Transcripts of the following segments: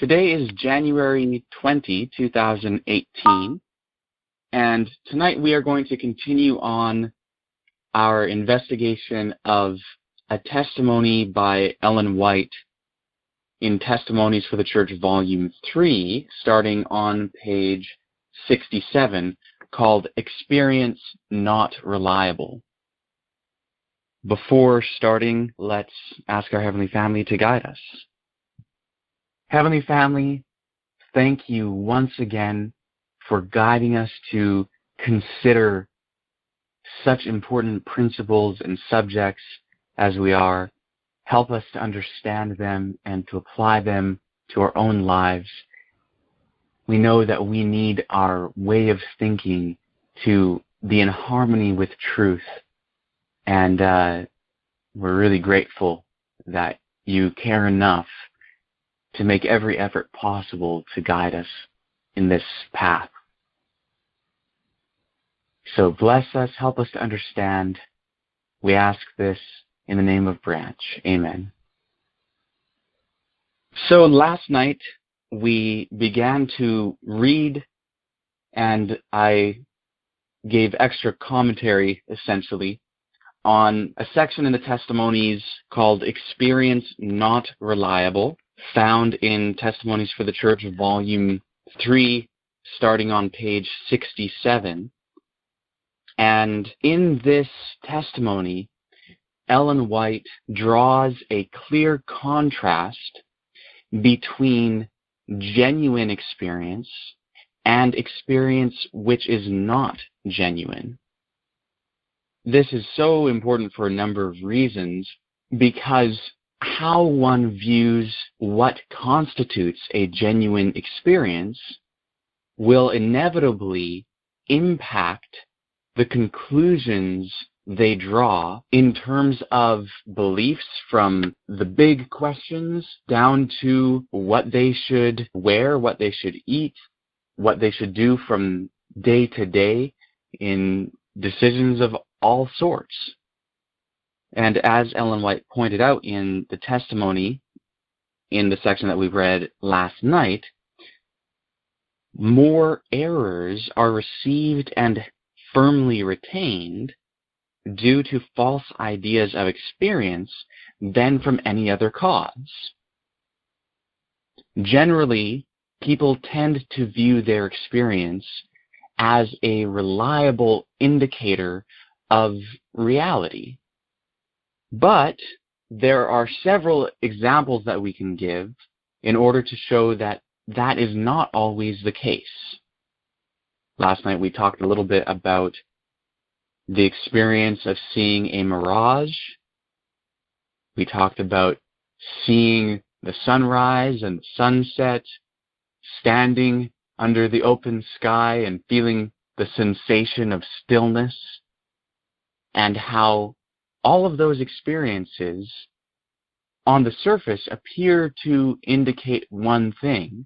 Today is January 20, 2018, and tonight we are going to continue on our investigation of a testimony by Ellen White in Testimonies for the Church, Volume 3, starting on page 67, called Experience Not Reliable. Before starting, let's ask our Heavenly Family to guide us. Heavenly Family, thank you once again for guiding us to consider such important principles and subjects as we are. Help us to understand them and to apply them to our own lives. We know that we need our way of thinking to be in harmony with truth. And we're really grateful that you care enough to make every effort possible to guide us in this path. So bless us, help us to understand. We ask this in the name of Branch. Amen. So last night we began to read, and I gave extra commentary, essentially, on a section in the Testimonies called Experience Not Reliable, found in Testimonies for the Church, Volume 3, starting on page 67. And in this testimony, Ellen White draws a clear contrast between genuine experience and experience which is not genuine. This is so important for a number of reasons, because how one views what constitutes a genuine experience will inevitably impact the conclusions they draw in terms of beliefs, from the big questions down to what they should wear, what they should eat, what they should do from day to day in decisions of all sorts. And as Ellen White pointed out in the testimony in the section that we read last night, more errors are received and firmly retained due to false ideas of experience than from any other cause. Generally, people tend to view their experience as a reliable indicator of reality. But there are several examples that we can give in order to show that that is not always the case. Last night we talked a little bit about the experience of seeing a mirage. We talked about seeing the sunrise and the sunset, standing under the open sky and feeling the sensation of stillness, and how all of those experiences on the surface appear to indicate one thing,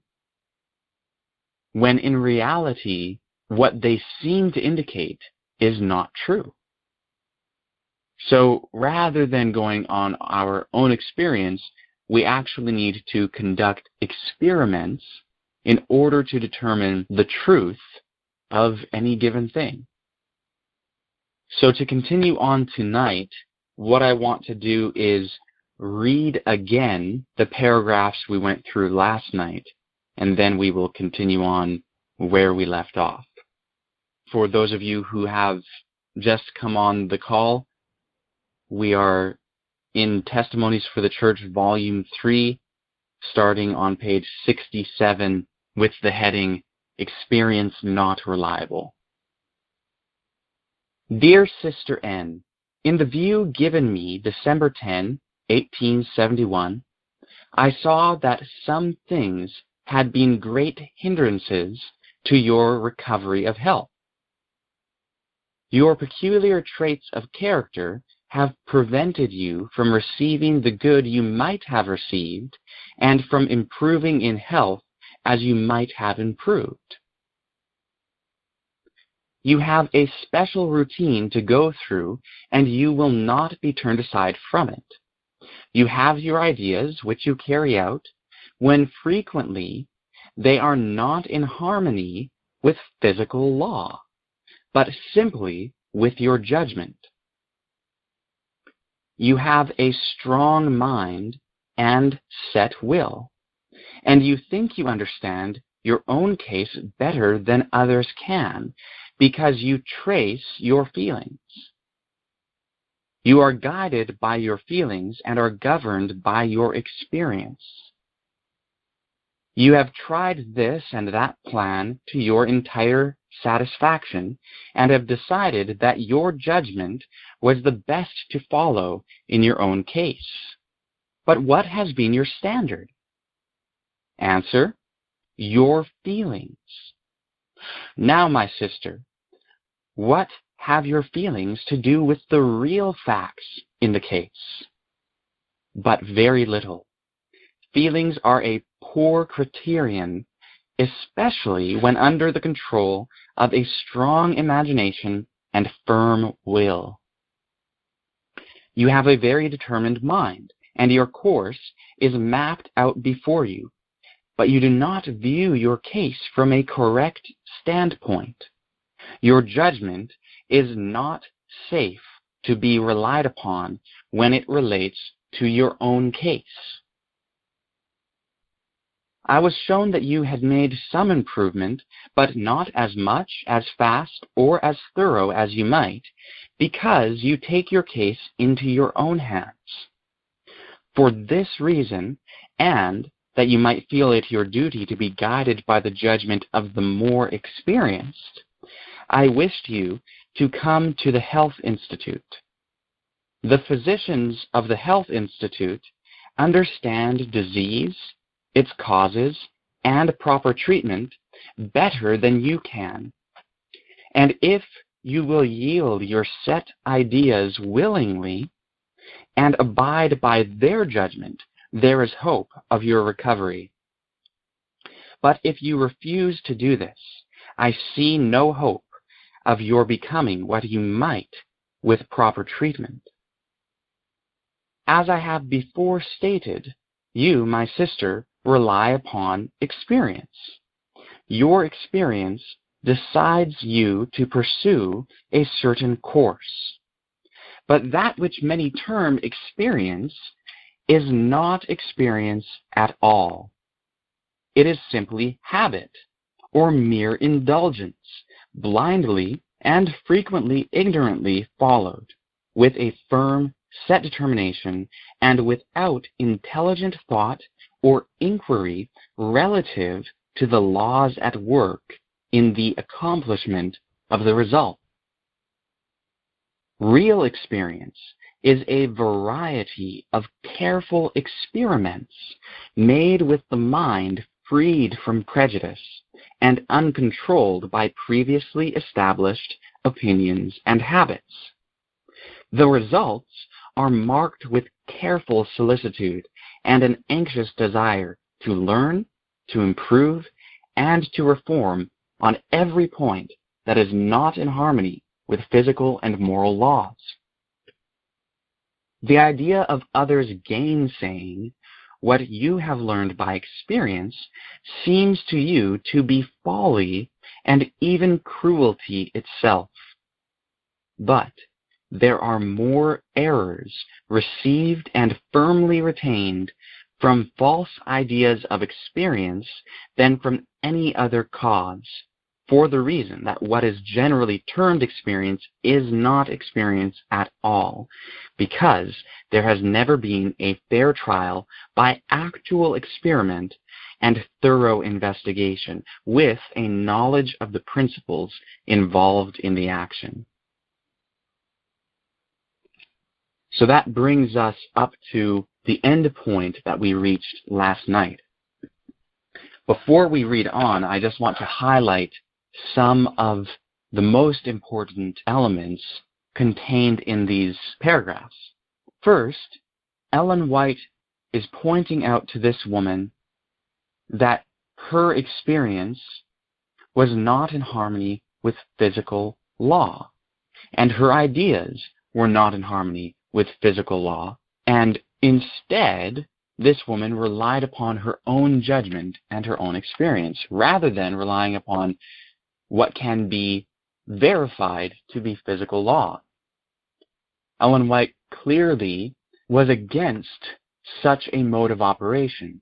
when in reality what they seem to indicate is not true. So rather than going on our own experience, we actually need to conduct experiments in order to determine the truth of any given thing. So to continue on tonight, what I want to do is read again the paragraphs we went through last night, and then we will continue on where we left off. For those of you who have just come on the call, we are in Testimonies for the Church, Volume 3, starting on page 67, with the heading, Experience Not Reliable. Dear Sister N, in the view given me December 10, 1871, I saw that some things had been great hindrances to your recovery of health. Your peculiar traits of character have prevented you from receiving the good you might have received, and from improving in health as you might have improved. You have a special routine to go through, and you will not be turned aside from it. You have your ideas, which you carry out, when frequently they are not in harmony with physical law, but simply with your judgment. You have a strong mind and set will, and you think you understand your own case better than others can because you trace your feelings. You are guided by your feelings and are governed by your experience. You have tried this and that plan to your entire satisfaction and have decided that your judgment was the best to follow in your own case. But what has been your standard? Answer: your feelings. Now, my sister, what have your feelings to do with the real facts in the case? But very little. Feelings are a poor criterion, especially when under the control of a strong imagination and firm will. You have a very determined mind, and your course is mapped out before you, but you do not view your case from a correct standpoint. Your judgment is not safe to be relied upon when it relates to your own case. I was shown that you had made some improvement, but not as much, as fast, or as thorough as you might, because you take your case into your own hands. For this reason, and that you might feel it your duty to be guided by the judgment of the more experienced, I wished you to come to the Health Institute. The physicians of the Health Institute understand disease, its causes, and proper treatment better than you can. And if you will yield your set ideas willingly and abide by their judgment, there is hope of your recovery. But if you refuse to do this, I see no hope of your becoming what you might with proper treatment. As I have before stated, you, my sister, rely upon experience. Your experience decides you to pursue a certain course. But that which many term experience is not experience at all. It is simply habit, or mere indulgence, blindly and frequently ignorantly followed, with a firm, set determination, and without intelligent thought or inquiry relative to the laws at work in the accomplishment of the result. Real experience is a variety of careful experiments made with the mind freed from prejudice and uncontrolled by previously established opinions and habits. The results are marked with careful solicitude and an anxious desire to learn, to improve, and to reform on every point that is not in harmony with physical and moral laws. The idea of others gainsaying what you have learned by experience seems to you to be folly and even cruelty itself. But there are more errors received and firmly retained from false ideas of experience than from any other cause, for the reason that what is generally termed experience is not experience at all, because there has never been a fair trial by actual experiment and thorough investigation with a knowledge of the principles involved in the action. So that brings us up to the end point that we reached last night. Before we read on, I just want to highlight some of the most important elements contained in these paragraphs. First, Ellen White is pointing out to this woman that her experience was not in harmony with physical law, and her ideas were not in harmony with physical law, and instead this woman relied upon her own judgment and her own experience, rather than relying upon what can be verified to be physical law. Ellen White clearly was against such a mode of operation.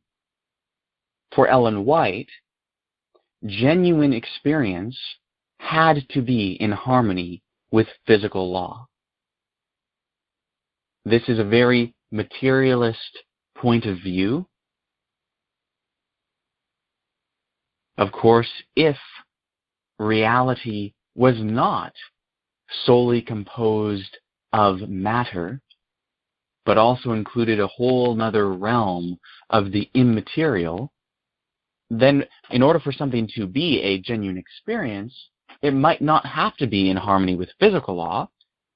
For Ellen White, genuine experience had to be in harmony with physical law. This is a very materialist point of view. Of course, if reality was not solely composed of matter, but also included a whole other realm of the immaterial, then in order for something to be a genuine experience, it might not have to be in harmony with physical law.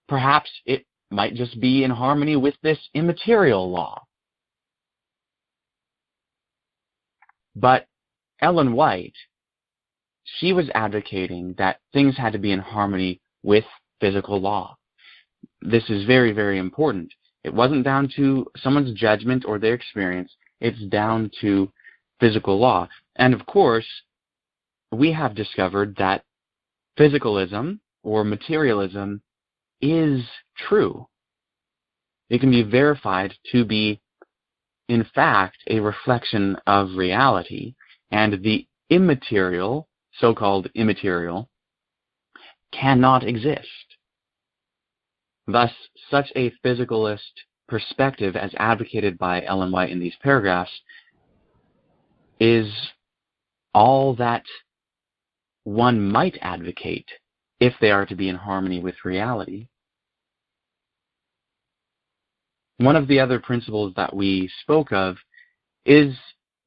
Perhaps it might just be in harmony with this immaterial law. But Ellen White, she was advocating that things had to be in harmony with physical law. This is very, very important. It wasn't down to someone's judgment or their experience. It's down to physical law. And of course, we have discovered that physicalism or materialism is true. It can be verified to be, in fact, a reflection of reality, and the immaterial, so-called immaterial, cannot exist. Thus, such a physicalist perspective as advocated by Ellen White in these paragraphs is all that one might advocate if they are to be in harmony with reality. One of the other principles that we spoke of is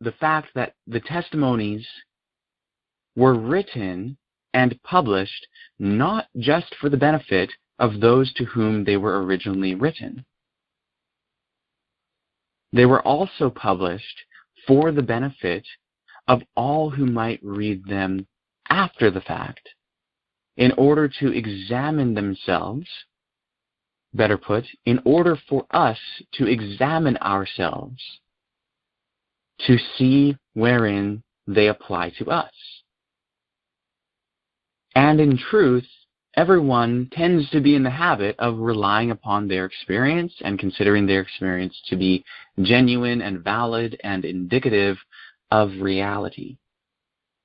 the fact that the testimonies were written and published not just for the benefit of those to whom they were originally written. They were also published for the benefit of all who might read them after the fact, in order to examine themselves, better put, in order for us to examine ourselves, to see wherein they apply to us. And in truth, everyone tends to be in the habit of relying upon their experience and considering their experience to be genuine and valid and indicative of reality.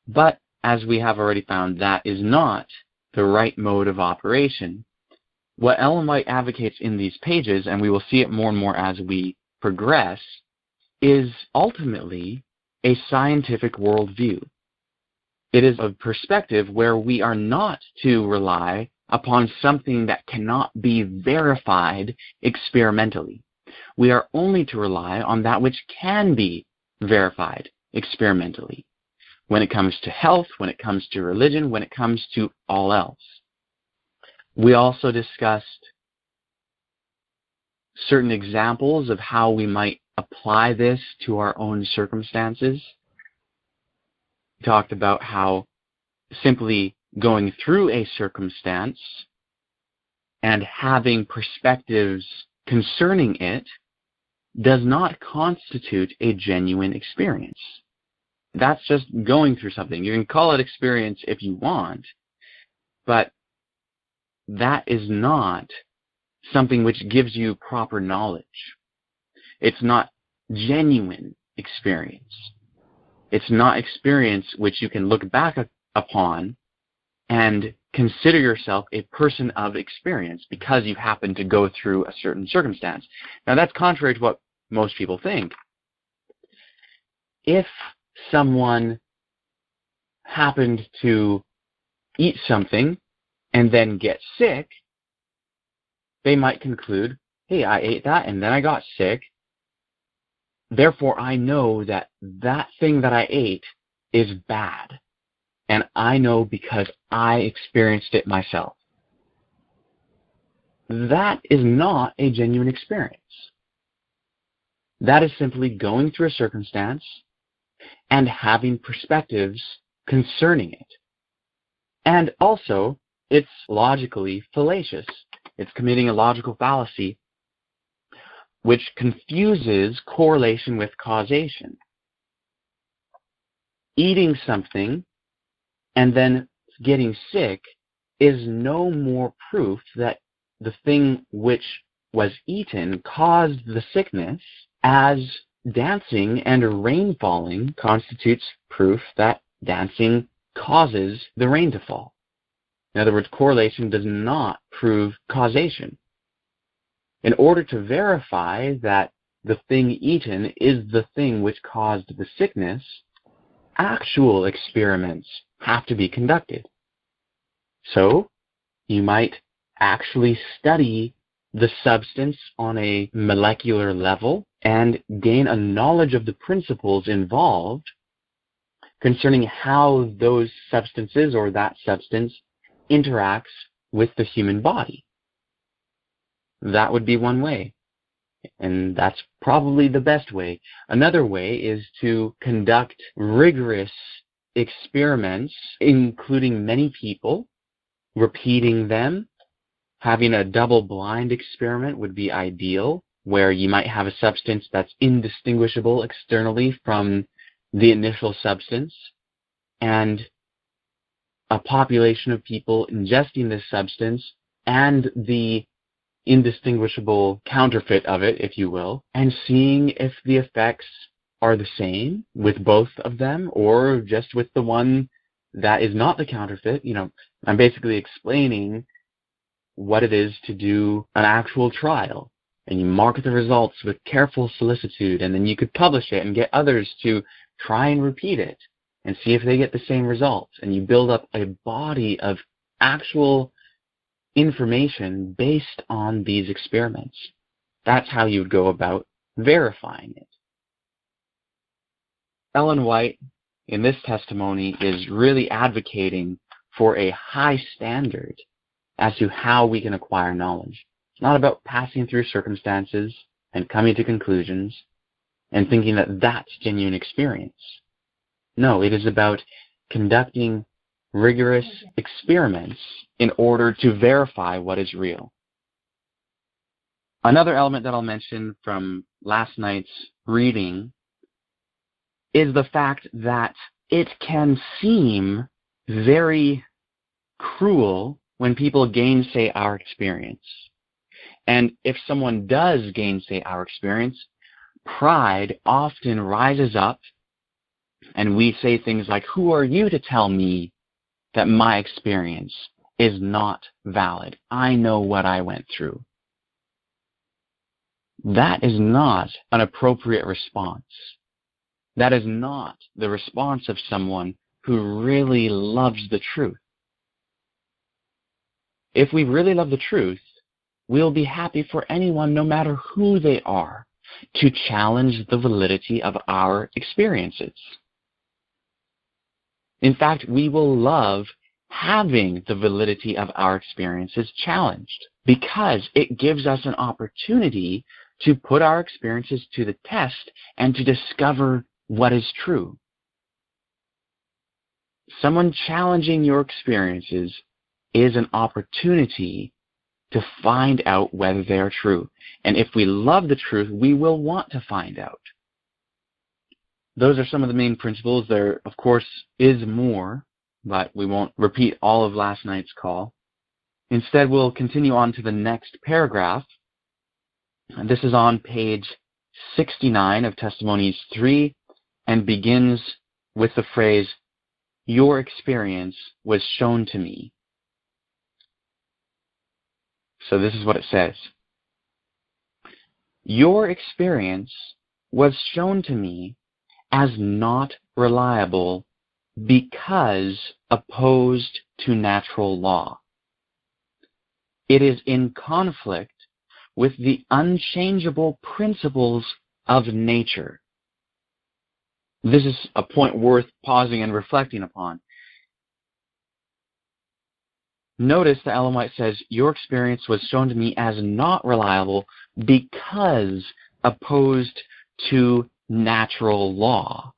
But as we have already found, that is not the right mode of operation. What Ellen White advocates in these pages, and we will see it more and more as we progress, is ultimately a scientific worldview. It is a perspective where we are not to rely upon something that cannot be verified experimentally. We are only to rely on that which can be verified experimentally. When it comes to health, when it comes to religion, when it comes to all else. We also discussed certain examples of how we might apply this to our own circumstances. We talked about how simply going through a circumstance and having perspectives concerning it does not constitute a genuine experience. That's just going through something. You can call it experience if you want, but that is not something which gives you proper knowledge. It's not genuine experience. It's not experience which you can look back upon and consider yourself a person of experience because you happen to go through a certain circumstance. Now that's contrary to what most people think. If someone happened to eat something and then get sick, they might conclude, hey, I ate that and then I got sick. Therefore, I know that that thing that I ate is bad. And I know because I experienced it myself. That is not a genuine experience. That is simply going through a circumstance and having perspectives concerning it. And also, it's logically fallacious. It's committing a logical fallacy which confuses correlation with causation. Eating something and then getting sick is no more proof that the thing which was eaten caused the sickness, as dancing and rain falling constitutes proof that dancing causes the rain to fall. In other words, correlation does not prove causation. In order to verify that the thing eaten is the thing which caused the sickness, actual experiments have to be conducted. So, you might actually study the substance on a molecular level and gain a knowledge of the principles involved concerning how those substances or that substance interacts with the human body. That would be one way, and that's probably the best way. Another way is to conduct rigorous experiments, including many people, repeating them. Having a double-blind experiment would be ideal, where you might have a substance that's indistinguishable externally from the initial substance, and a population of people ingesting this substance and the indistinguishable counterfeit of it, if you will, and seeing if the effects are the same with both of them or just with the one that is not the counterfeit. I'm basically explaining what it is to do an actual trial, and you mark the results with careful solicitude, and then you could publish it and get others to try and repeat it and see if they get the same results, and you build up a body of actual information based on these experiments. That's how you would go about verifying it. Ellen White, in this testimony, is really advocating for a high standard as to how we can acquire knowledge. It's not about passing through circumstances and coming to conclusions and thinking that that's genuine experience. No, it is about conducting rigorous experiments in order to verify what is real. Another element that I'll mention from last night's reading is the fact that it can seem very cruel when people gainsay our experience. And if someone does gainsay our experience, pride often rises up, and we say things like, "Who are you to tell me that my experience is not valid? I know what I went through." That is not an appropriate response. That is not the response of someone who really loves the truth. If we really love the truth, we'll be happy for anyone, no matter who they are, to challenge the validity of our experiences. In fact, we will love having the validity of our experiences challenged because it gives us an opportunity to put our experiences to the test and to discover what is true. Someone challenging your experiences is an opportunity to find out whether they are true. And if we love the truth, we will want to find out. Those are some of the main principles. There, of course, is more, but we won't repeat all of last night's call. Instead, we'll continue on to the next paragraph. And this is on page 69 of Testimonies 3 and begins with the phrase, "Your experience was shown to me." So this is what it says. "Your experience was shown to me as not reliable because opposed to natural law. It is in conflict with the unchangeable principles of nature." This is a point worth pausing and reflecting upon. Notice that Ellen White says, "Your experience was shown to me as not reliable because opposed to natural law."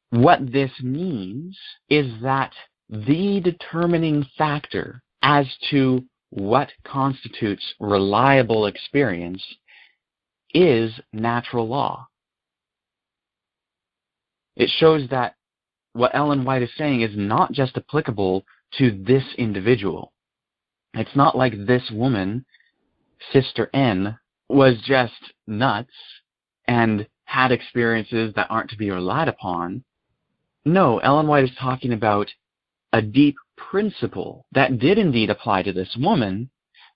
What this means is that the determining factor as to what constitutes reliable experience is natural law. It shows that what Ellen White is saying is not just applicable to this individual. It's not like this woman, Sister N, was just nuts and had experiences that aren't to be relied upon. No, Ellen White is talking about a deep principle that did indeed apply to this woman,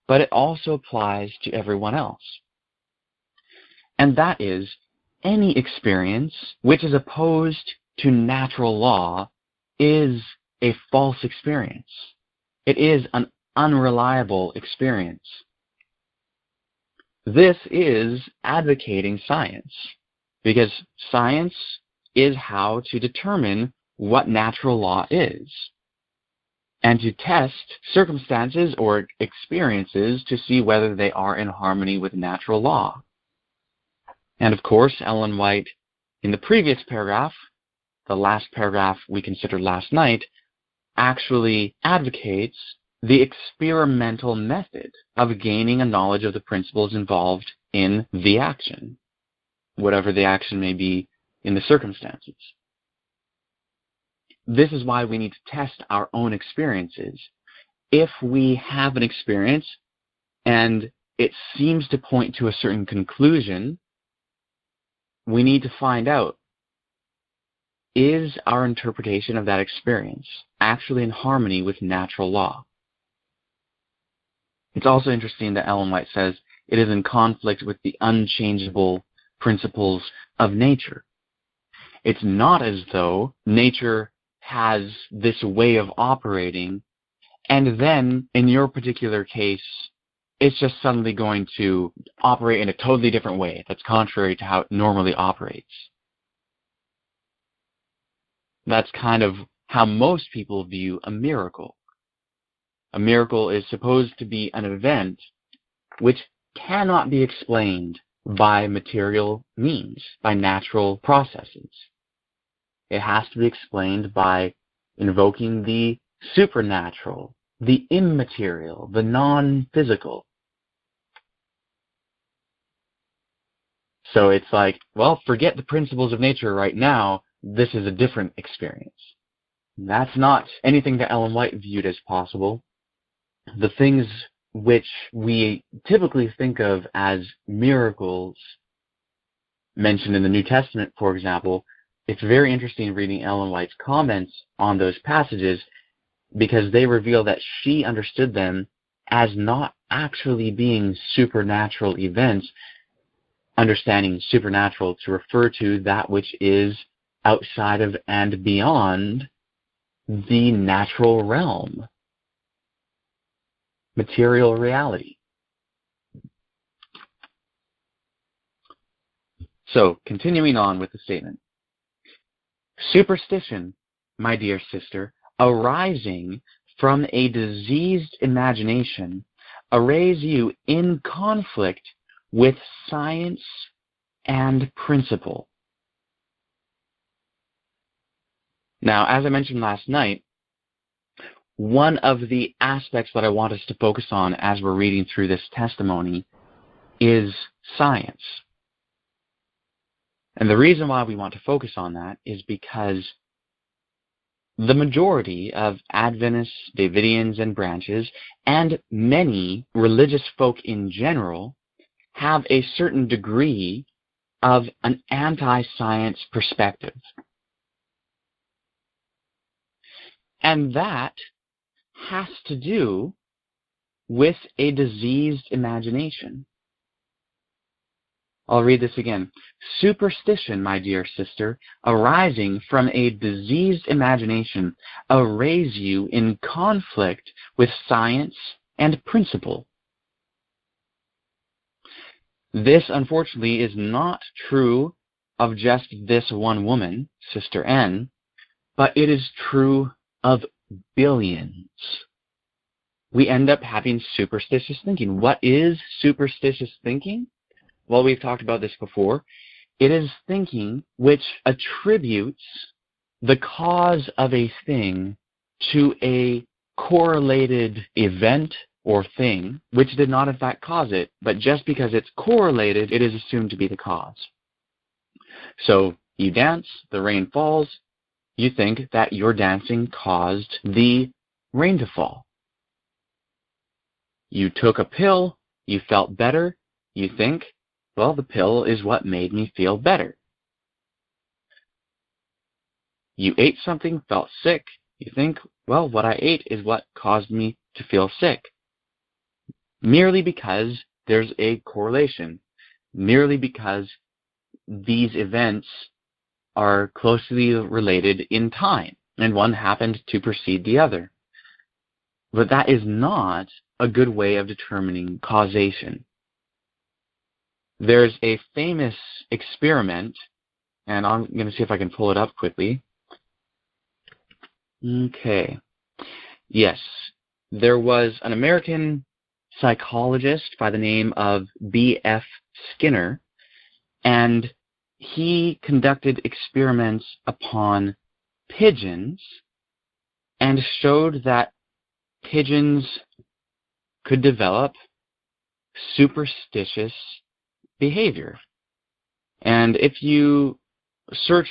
but it also applies to everyone else. And that is, any experience which is opposed to natural law is a false experience. It is an unreliable experience. This is advocating science, because science is how to determine what natural law is, and to test circumstances or experiences to see whether they are in harmony with natural law. And of course, Ellen White, in the previous paragraph, the last paragraph we considered last night, actually advocates the experimental method of gaining a knowledge of the principles involved in the action, whatever the action may be in the circumstances. This is why we need to test our own experiences. If we have an experience and it seems to point to a certain conclusion, we need to find out, is our interpretation of that experience actually in harmony with natural law? It's also interesting that Ellen White says it is in conflict with the unchangeable principles of nature. It's not as though nature has this way of operating, and then, in your particular case, it's just suddenly going to operate in a totally different way that's contrary to how it normally operates. That's kind of how most people view a miracle. A miracle is supposed to be an event which cannot be explained by material means, by natural processes. It has to be explained by invoking the supernatural, the immaterial, the non-physical. So it's like, well, forget the principles of nature right now. This is a different experience. That's not anything that Ellen White viewed as possible. The things which we typically think of as miracles mentioned in the New Testament, for example, it's very interesting reading Ellen White's comments on those passages, because they reveal that she understood them as not actually being supernatural events, understanding supernatural to refer to that which is outside of and beyond the natural realm, material reality. So, continuing on with the statement. Superstition, my dear sister, arising from a diseased imagination, arrays you in conflict with science and principle. Now, as I mentioned last night, one of the aspects that I want us to focus on as we're reading through this testimony is science. And the reason why we want to focus on that is because the majority of Adventists, Davidians, and branches, and many religious folk in general, have a certain degree of an anti-science perspective. And that has to do with a diseased imagination. I'll read this again. Superstition, my dear sister, arising from a diseased imagination, arrays you in conflict with science and principle. This, unfortunately, is not true of just this one woman, Sister N, but it is true of billions. We end up having superstitious thinking. What is superstitious thinking? Well, we've talked about this before. It is thinking which attributes the cause of a thing to a correlated event or thing, which did not in fact cause it, but just because it's correlated, it is assumed to be the cause. So you dance, the rain falls, you think that your dancing caused the rain to fall. You took a pill, you felt better, you think, well, the pill is what made me feel better. You ate something, felt sick, you think, well, what I ate is what caused me to feel sick. Merely because there's a correlation, merely because these events are closely related in time, and one happened to precede the other. But that is not a good way of determining causation. There's a famous experiment, and I'm going to see if I can pull it up quickly. Okay. Yes, there was an American psychologist by the name of B.F. Skinner, and he conducted experiments upon pigeons and showed that pigeons could develop superstitious behavior. And if you search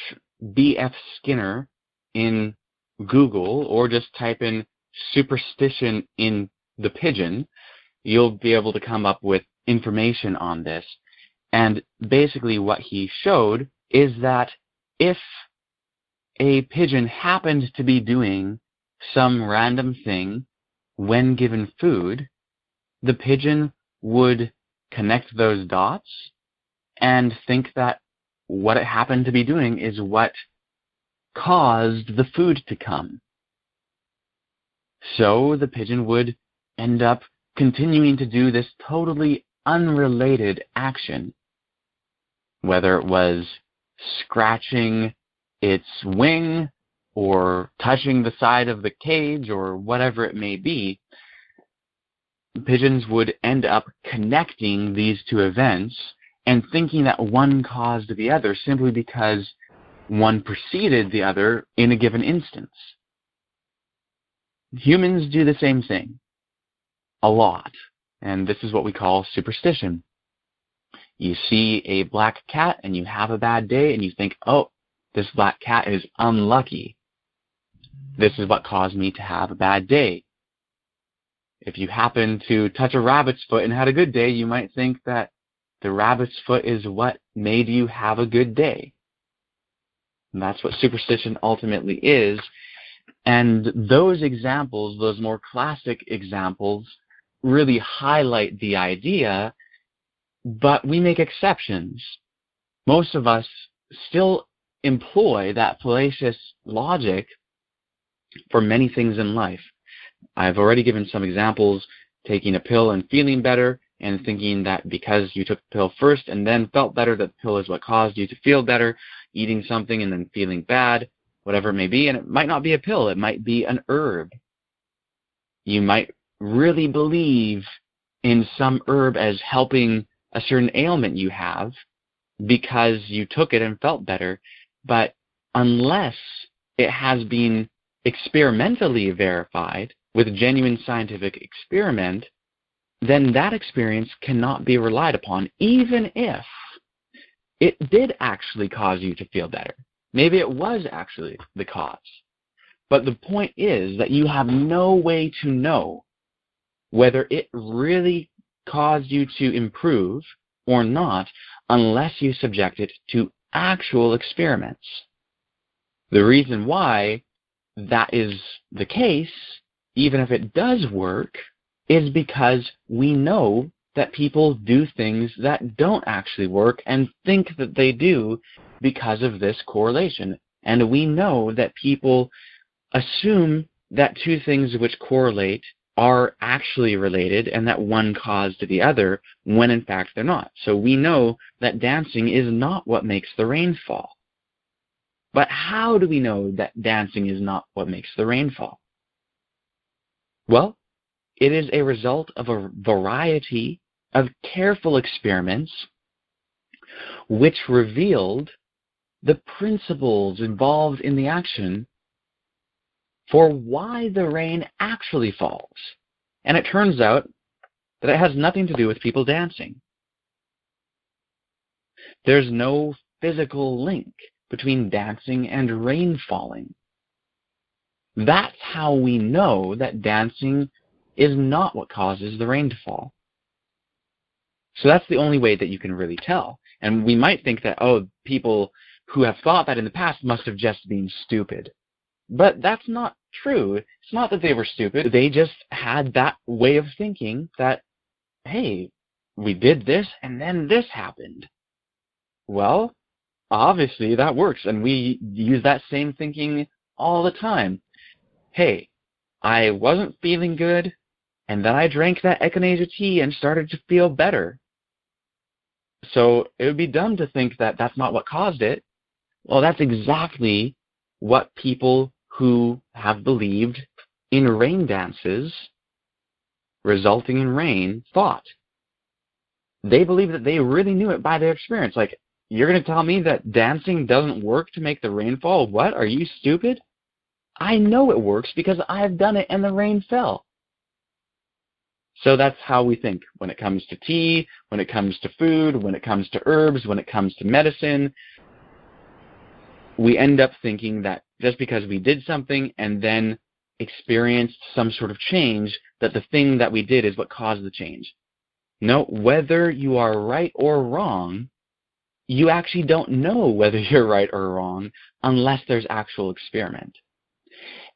B.F. Skinner in Google or just type in superstition in the pigeon, you'll be able to come up with information on this. And basically what he showed is that if a pigeon happened to be doing some random thing when given food, the pigeon would connect those dots and think that what it happened to be doing is what caused the food to come. So the pigeon would end up continuing to do this totally unrelated action, whether it was scratching its wing or touching the side of the cage or whatever it may be. Pigeons would end up connecting these two events and thinking that one caused the other simply because one preceded the other in a given instance. Humans do the same thing a lot, and this is what we call superstition. You see a black cat and you have a bad day and you think, oh, this black cat is unlucky. This is what caused me to have a bad day. If you happen to touch a rabbit's foot and had a good day, you might think that the rabbit's foot is what made you have a good day. And that's what superstition ultimately is. And those examples, those more classic examples, really highlight the idea, but we make exceptions. Most of us still employ that fallacious logic for many things in life. I've already given some examples, taking a pill and feeling better, and thinking that because you took the pill first and then felt better, that the pill is what caused you to feel better, eating something and then feeling bad, whatever it may be. And it might not be a pill, it might be an herb. You might really believe in some herb as helping a certain ailment you have because you took it and felt better, but unless it has been experimentally verified with genuine scientific experiment, then that experience cannot be relied upon, even if it did actually cause you to feel better. Maybe it was actually the cause. But the point is that you have no way to know whether it really caused you to improve or not unless you subject it to actual experiments. The reason why that is the case, even if it does work, is because we know that people do things that don't actually work and think that they do because of this correlation. And we know that people assume that two things which correlate are actually related and that one caused the other when in fact they're not. So we know that dancing is not what makes the rain fall. But how do we know that dancing is not what makes the rain fall? Well, it is a result of a variety of careful experiments which revealed the principles involved in the action for why the rain actually falls And it turns out that it has nothing to do with people dancing. There's no physical link between dancing and rain falling. That's how we know that dancing is not what causes the rain to fall. So that's the only way that you can really tell. And we might think that, oh, people who have thought that in the past must have just been stupid. But that's not true. It's not that they were stupid. They just had that way of thinking that, hey, we did this and then this happened. Well, obviously that works, and we use that same thinking all the time. Hey, I wasn't feeling good, and then I drank that echinacea tea and started to feel better. So it would be dumb to think that that's not what caused it. Well, that's exactly what people who have believed in rain dances resulting in rain thought. They believe that they really knew it by their experience. Like, you're going to tell me that dancing doesn't work to make the rain fall? What? Are you stupid? I know it works because I've done it and the rain fell. So that's how we think when it comes to tea, when it comes to food, when it comes to herbs, when it comes to medicine. We end up thinking that just because we did something and then experienced some sort of change, that the thing that we did is what caused the change. No, whether you are right or wrong, you actually don't know whether you're right or wrong unless there's actual experiment.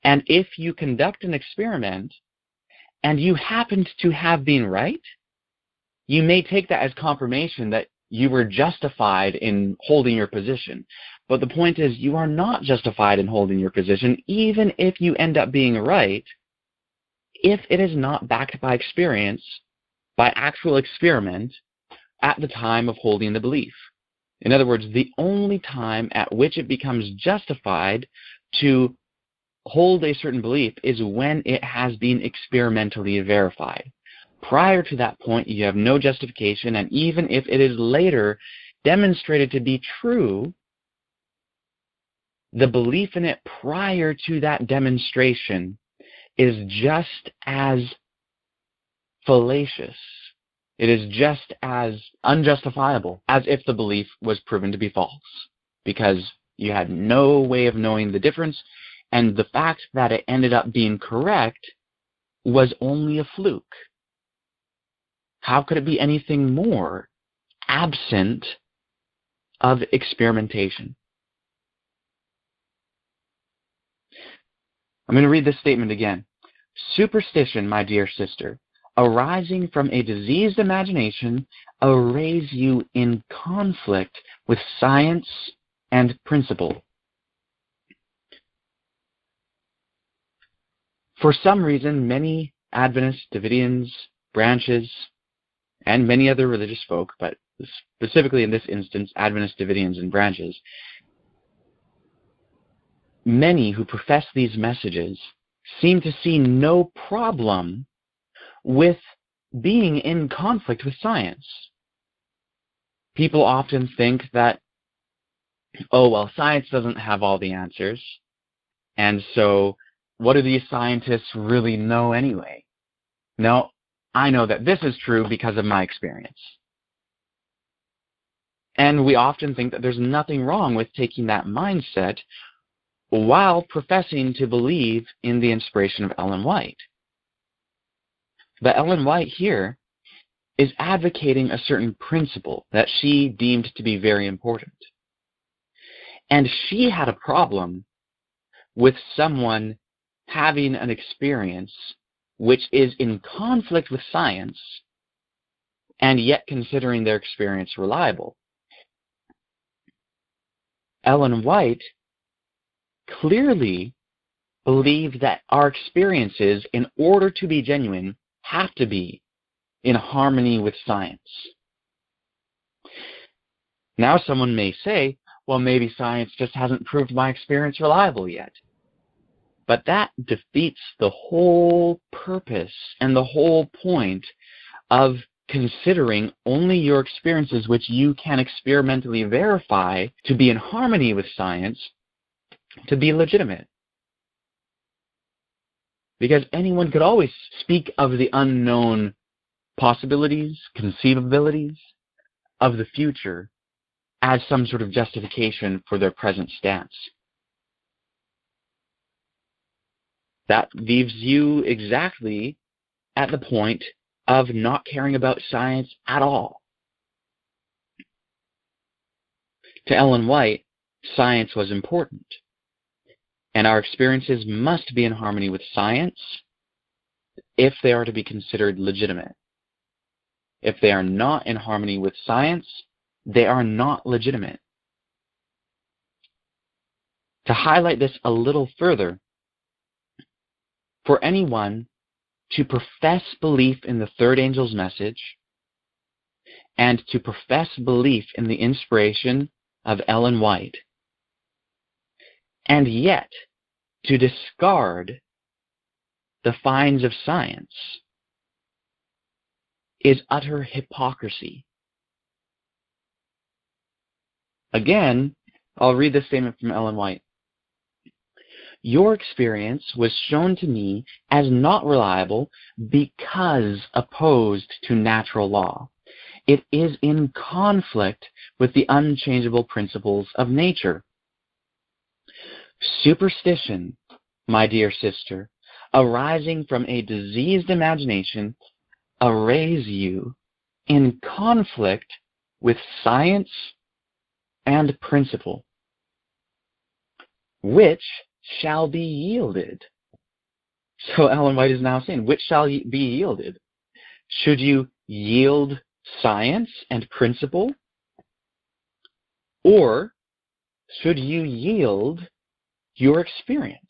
And if you conduct an experiment and you happened to have been right, you may take that as confirmation that you were justified in holding your position. But the point is, you are not justified in holding your position, even if you end up being right, if it is not backed by experience, by actual experiment, at the time of holding the belief. In other words, the only time at which it becomes justified to hold a certain belief is when it has been experimentally verified. Prior to that point, you have no justification, and even if it is later demonstrated to be true, the belief in it prior to that demonstration is just as fallacious. It is just as unjustifiable as if the belief was proven to be false, because you had no way of knowing the difference, and the fact that it ended up being correct was only a fluke. How could it be anything more absent of experimentation? I'm going to read this statement again. Superstition, my dear sister, arising from a diseased imagination, arrays you in conflict with science and principle. For some reason, many Adventists, Davidians, branches, and many other religious folk, but specifically in this instance, Adventists, Davidians, and branches, many who profess these messages seem to see no problem with being in conflict with science. People often think that, oh, well, science doesn't have all the answers, and so what do these scientists really know anyway? No, I know that this is true because of my experience. And we often think that there's nothing wrong with taking that mindset while professing to believe in the inspiration of Ellen White. But Ellen White here is advocating a certain principle that she deemed to be very important. And she had a problem with someone having an experience which is in conflict with science and yet considering their experience reliable. Ellen White clearly believed that our experiences, in order to be genuine, have to be in harmony with science. Now someone may say, well, maybe science just hasn't proved my experience reliable yet. But that defeats the whole purpose and the whole point of considering only your experiences which you can experimentally verify to be in harmony with science to be legitimate. because anyone could always speak of the unknown possibilities, conceivabilities of the future as some sort of justification for their present stance. That leaves you exactly at the point of not caring about science at all. To Ellen White, science was important, and our experiences must be in harmony with science if they are to be considered legitimate. If they are not in harmony with science, they are not legitimate. To highlight this a little further, for anyone to profess belief in the third angel's message and to profess belief in the inspiration of Ellen White, and yet to discard the finds of science, is utter hypocrisy. Again, I'll read this statement from Ellen White. Your experience was shown to me as not reliable because opposed to natural law. It is in conflict with the unchangeable principles of nature. Superstition, my dear sister, arising from a diseased imagination, arrays you in conflict with science and principle, which shall be yielded. So Ellen White is now saying, which shall be yielded? Should you yield science and principle, or should you yield your experience,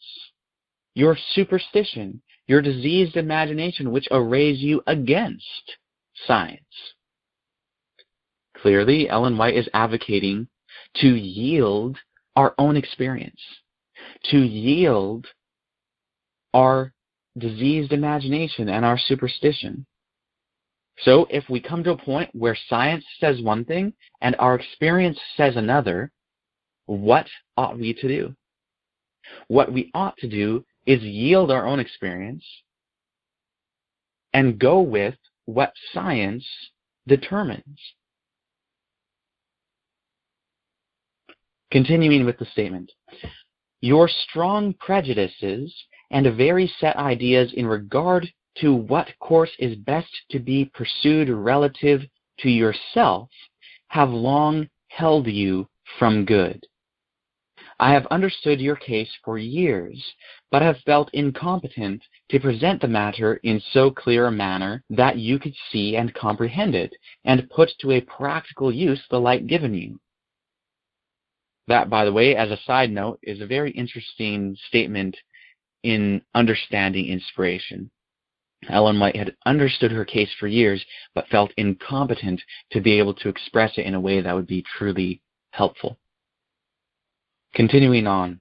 your superstition, your diseased imagination, which arrays you against science? Clearly, Ellen White is advocating to yield our own experience, to yield our diseased imagination and our superstition. So if we come to a point where science says one thing and our experience says another, what ought we to do? What we ought to do is yield our own experience and go with what science determines. Continuing with the statement, your strong prejudices and very set ideas in regard to what course is best to be pursued relative to yourself have long held you from good. I have understood your case for years, but have felt incompetent to present the matter in so clear a manner that you could see and comprehend it, and put to a practical use the light given you. That, by the way, as a side note, is a very interesting statement in understanding inspiration. Ellen White had understood her case for years, but felt incompetent to be able to express it in a way that would be truly helpful. Continuing on,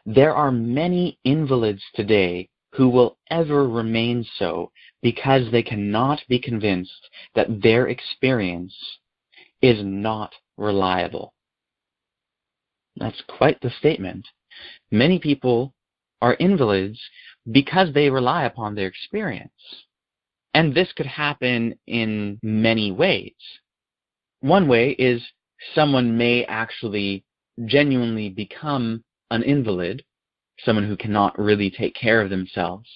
there are many invalids today who will ever remain so because they cannot be convinced that their experience is not reliable. That's quite the statement. Many people are invalids because they rely upon their experience. And this could happen in many ways. One way is someone may actually genuinely become an invalid, someone who cannot really take care of themselves,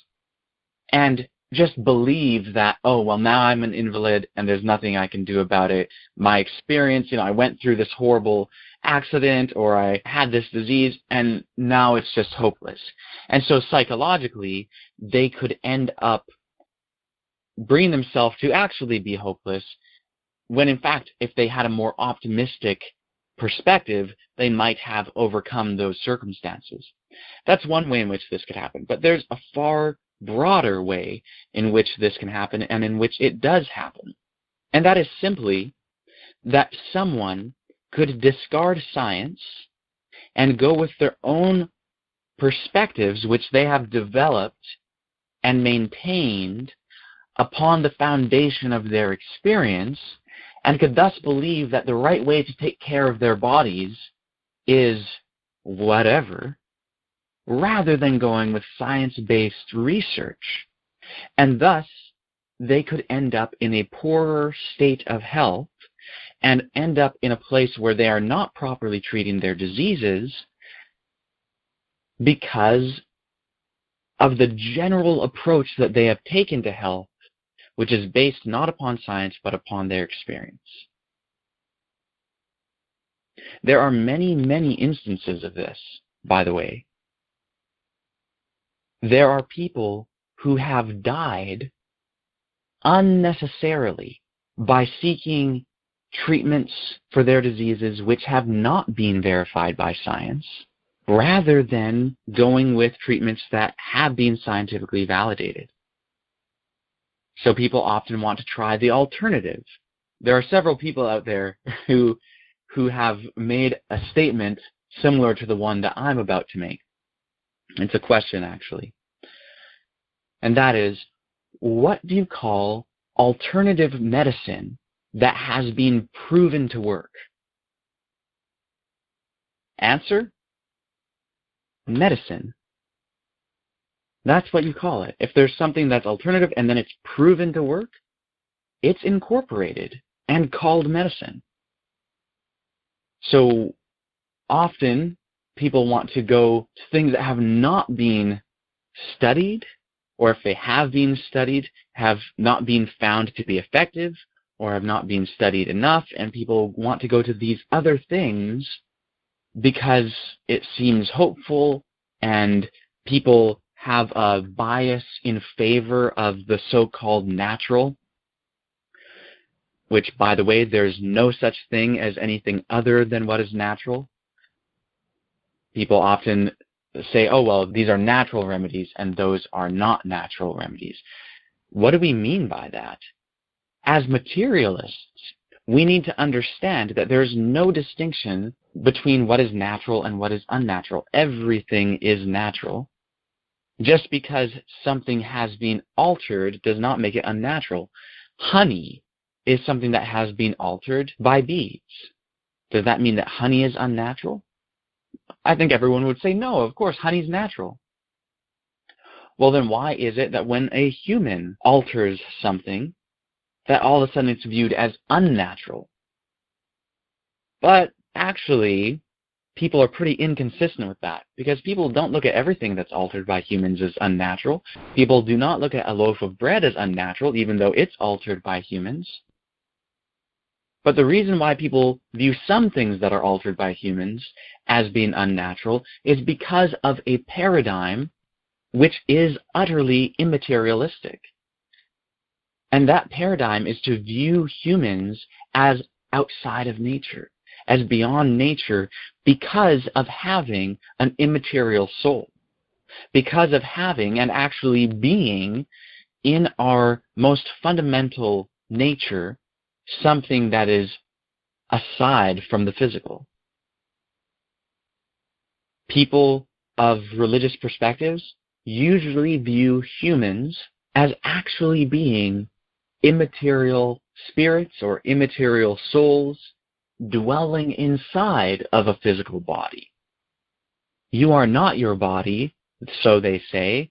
and just believe that, oh, well, now I'm an invalid and there's nothing I can do about it. My experience, I went through this horrible accident or I had this disease and now it's just hopeless. And so psychologically, they could end up bringing themselves to actually be hopeless when in fact, if they had a more optimistic perspective, they might have overcome those circumstances. That's one way in which this could happen. But there's a far broader way in which this can happen and in which it does happen. And that is simply that someone could discard science and go with their own perspectives, which they have developed and maintained upon the foundation of their experience, and could thus believe that the right way to take care of their bodies is whatever, rather than going with science-based research. And thus, they could end up in a poorer state of health and end up in a place where they are not properly treating their diseases because of the general approach that they have taken to health, which is based not upon science but upon their experience. There are many, many instances of this, by the way. There are people who have died unnecessarily by seeking treatments for their diseases which have not been verified by science, rather than going with treatments that have been scientifically validated. So people often want to try the alternative. There are several people out there who have made a statement similar to the one that I'm about to make. It's a question, actually. And that is, what do you call alternative medicine that has been proven to work? Answer: medicine. That's what you call it. If there's something that's alternative and then it's proven to work, it's incorporated and called medicine. So often people want to go to things that have not been studied, or if they have been studied, have not been found to be effective, or have not been studied enough, and people want to go to these other things because it seems hopeful, and people have a bias in favor of the so-called natural, which, by the way, there's no such thing as anything other than what is natural. People often say, oh, well, these are natural remedies, and those are not natural remedies. What do we mean by that? As materialists, we need to understand that there's no distinction between what is natural and what is unnatural. Everything is natural. Just because something has been altered does not make it unnatural. Honey is something that has been altered by bees. Does that mean that honey is unnatural? I think everyone would say, no, of course, honey's natural. Well, then why is it that when a human alters something, that all of a sudden it's viewed as unnatural? But actually, people are pretty inconsistent with that, because people don't look at everything that's altered by humans as unnatural. People do not look at a loaf of bread as unnatural, even though it's altered by humans. But the reason why people view some things that are altered by humans as being unnatural is because of a paradigm which is utterly immaterialistic. And that paradigm is to view humans as outside of nature, as beyond nature, because of having an immaterial soul, because of having and actually being in our most fundamental nature something that is aside from the physical. People of religious perspectives usually view humans as actually being immaterial spirits or immaterial souls dwelling inside of a physical body. You are not your body, so they say.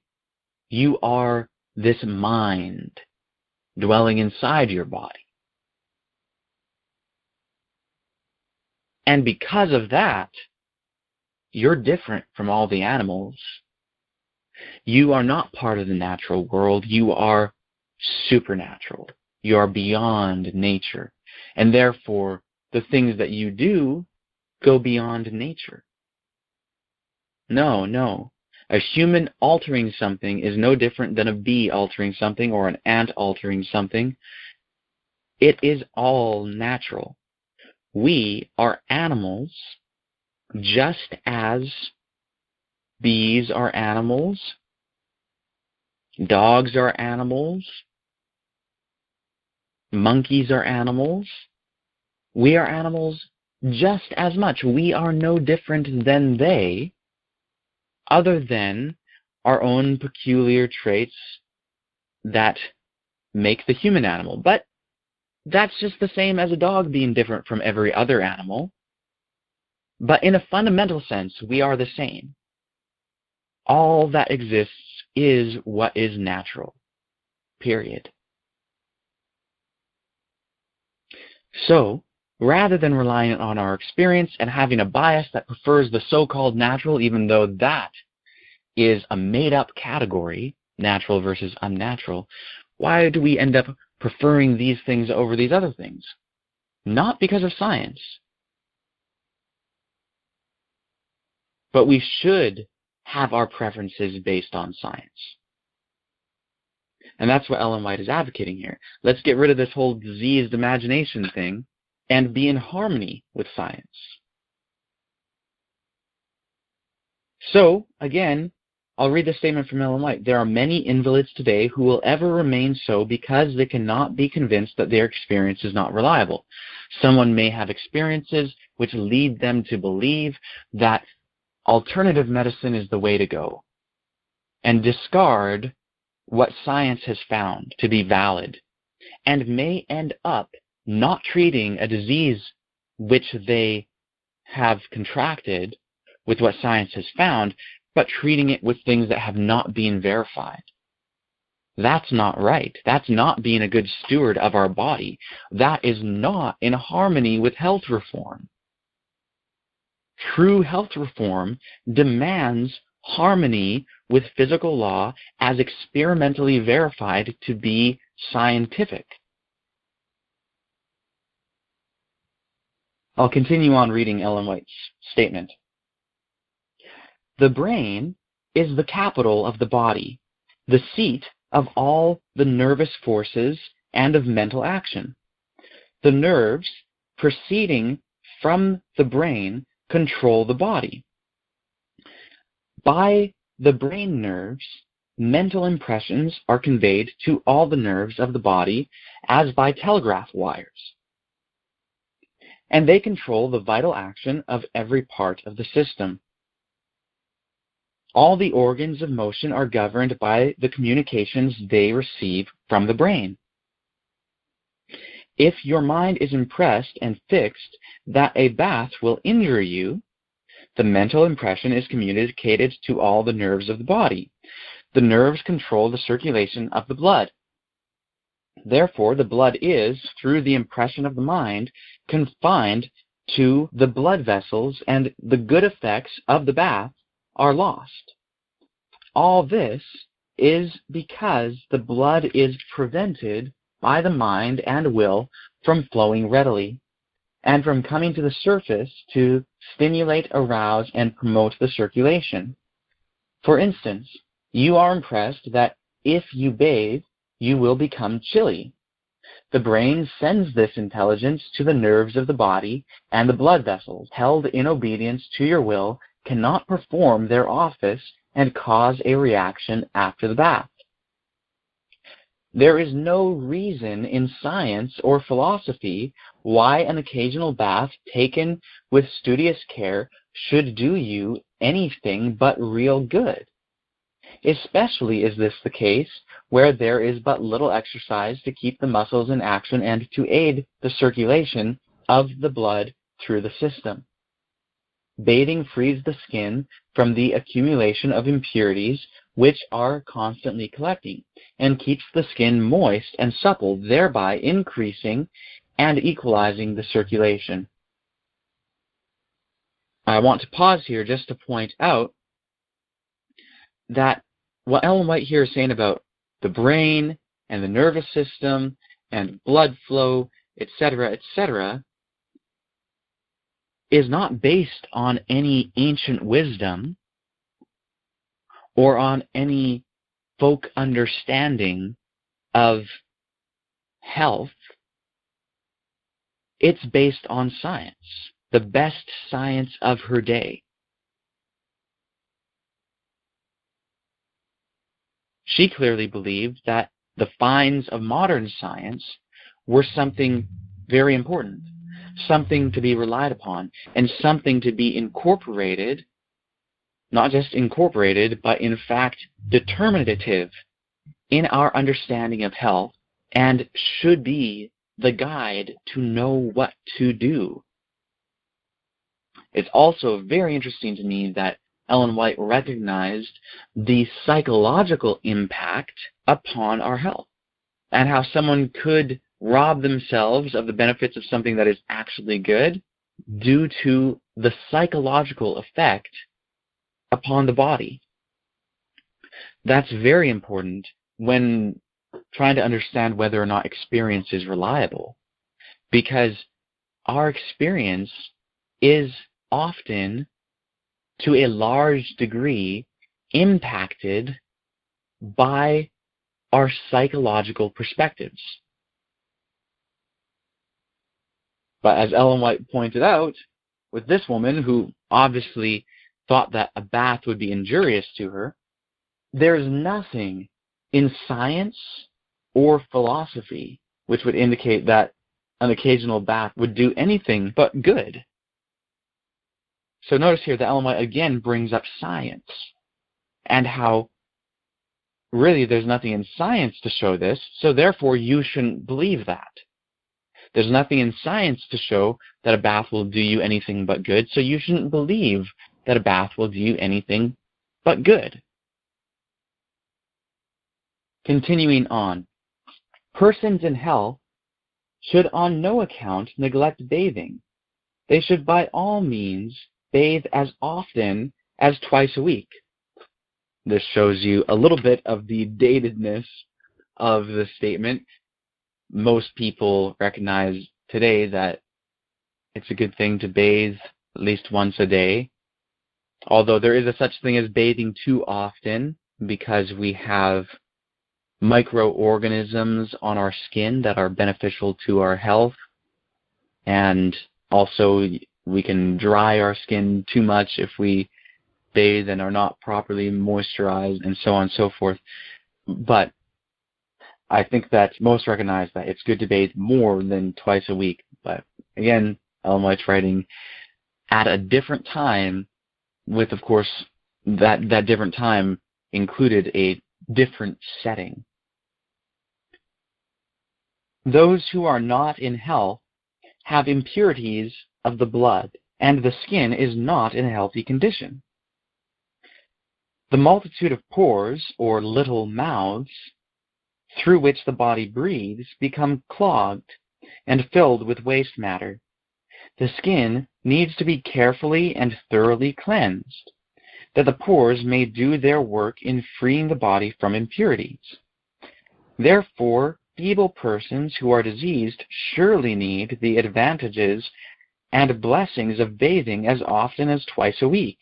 You are this mind dwelling inside your body. And because of that, you're different from all the animals. You are not part of the natural world. You are supernatural. You are beyond nature. And therefore, the things that you do go beyond nature. No. A human altering something is no different than a bee altering something or an ant altering something. It is all natural. We are animals, just as bees are animals, dogs are animals, monkeys are animals. We are animals just as much. We are no different than they, other than our own peculiar traits that make the human animal. But that's just the same as a dog being different from every other animal. But in a fundamental sense, we are the same. All that exists is what is natural, period. So, rather than relying on our experience and having a bias that prefers the so-called natural, even though that is a made-up category, natural versus unnatural, why do we end up preferring these things over these other things? Not because of science, but we should have our preferences based on science. And that's what Ellen White is advocating here. Let's get rid of this whole diseased imagination thing and be in harmony with science. So, again, I'll read the statement from Ellen White. There are many invalids today who will ever remain so because they cannot be convinced that their experience is not reliable. Someone may have experiences which lead them to believe that alternative medicine is the way to go and discard what science has found to be valid, and may end up not treating a disease which they have contracted with what science has found, but treating it with things that have not been verified. That's not right. That's not being a good steward of our body. That is not in harmony with health reform. True health reform demands harmony with physical law as experimentally verified to be scientific. I'll continue on reading Ellen White's statement. The brain is the capital of the body, the seat of all the nervous forces and of mental action. The nerves proceeding from the brain control the body. By the brain nerves, mental impressions are conveyed to all the nerves of the body as by telegraph wires, and they control the vital action of every part of the system. All the organs of motion are governed by the communications they receive from the brain. If your mind is impressed and fixed that a bath will injure you, the mental impression is communicated to all the nerves of the body. The nerves control the circulation of the blood. Therefore, the blood is, through the impression of the mind, confined to the blood vessels, and the good effects of the bath are lost. All this is because the blood is prevented by the mind and will from flowing readily, and from coming to the surface to stimulate, arouse, and promote the circulation. For instance, you are impressed that if you bathe, you will become chilly. The brain sends this intelligence to the nerves of the body, and the blood vessels, held in obedience to your will, cannot perform their office and cause a reaction after the bath. There is no reason in science or philosophy why an occasional bath taken with studious care should do you anything but real good. Especially is this the case where there is but little exercise to keep the muscles in action and to aid the circulation of the blood through the system. Bathing frees the skin from the accumulation of impurities which are constantly collecting, and keeps the skin moist and supple, thereby increasing and equalizing the circulation. I want to pause here just to point out that what Ellen White here is saying about the brain and the nervous system and blood flow, etc., is not based on any ancient wisdom or on any folk understanding of health. It's based on science, the best science of her day. She clearly believed that the finds of modern science were something very important, something to be relied upon, and something to be incorporated, not just incorporated, but in fact determinative in our understanding of health, and should be the guide to know what to do. It's also very interesting to me that Ellen White recognized the psychological impact upon our health and how someone could rob themselves of the benefits of something that is actually good due to the psychological effect upon the body. That's very important when trying to understand whether or not experience is reliable, because our experience is often, to a large degree, impacted by our psychological perspectives. But as Ellen White pointed out, with this woman who obviously thought that a bath would be injurious to her, there's nothing in science or philosophy which would indicate that an occasional bath would do anything but good. So notice here that Ellen White again brings up science and how really there's nothing in science to show this, so therefore you shouldn't believe that. There's nothing in science to show that a bath will do you anything but good, so you shouldn't believe that a bath will do you anything but good. Continuing on, persons in health should on no account neglect bathing. They should by all means bathe as often as twice a week. This shows you a little bit of the datedness of the statement. Most people recognize today that it's a good thing to bathe at least once a day, although there is a such thing as bathing too often, because we have microorganisms on our skin that are beneficial to our health, and also we can dry our skin too much if we bathe and are not properly moisturized, and so on and so forth. But I think that most recognize that it's good to bathe more than twice a week. But again, Ellen White's writing at a different time, with, of course, that different time included a different setting. Those who are not in health have impurities of the blood, and the skin is not in a healthy condition. The multitude of pores, or little mouths, through which the body breathes, become clogged and filled with waste matter. The skin needs to be carefully and thoroughly cleansed, that the pores may do their work in freeing the body from impurities. Therefore, feeble persons who are diseased surely need the advantages and blessings of bathing as often as twice a week,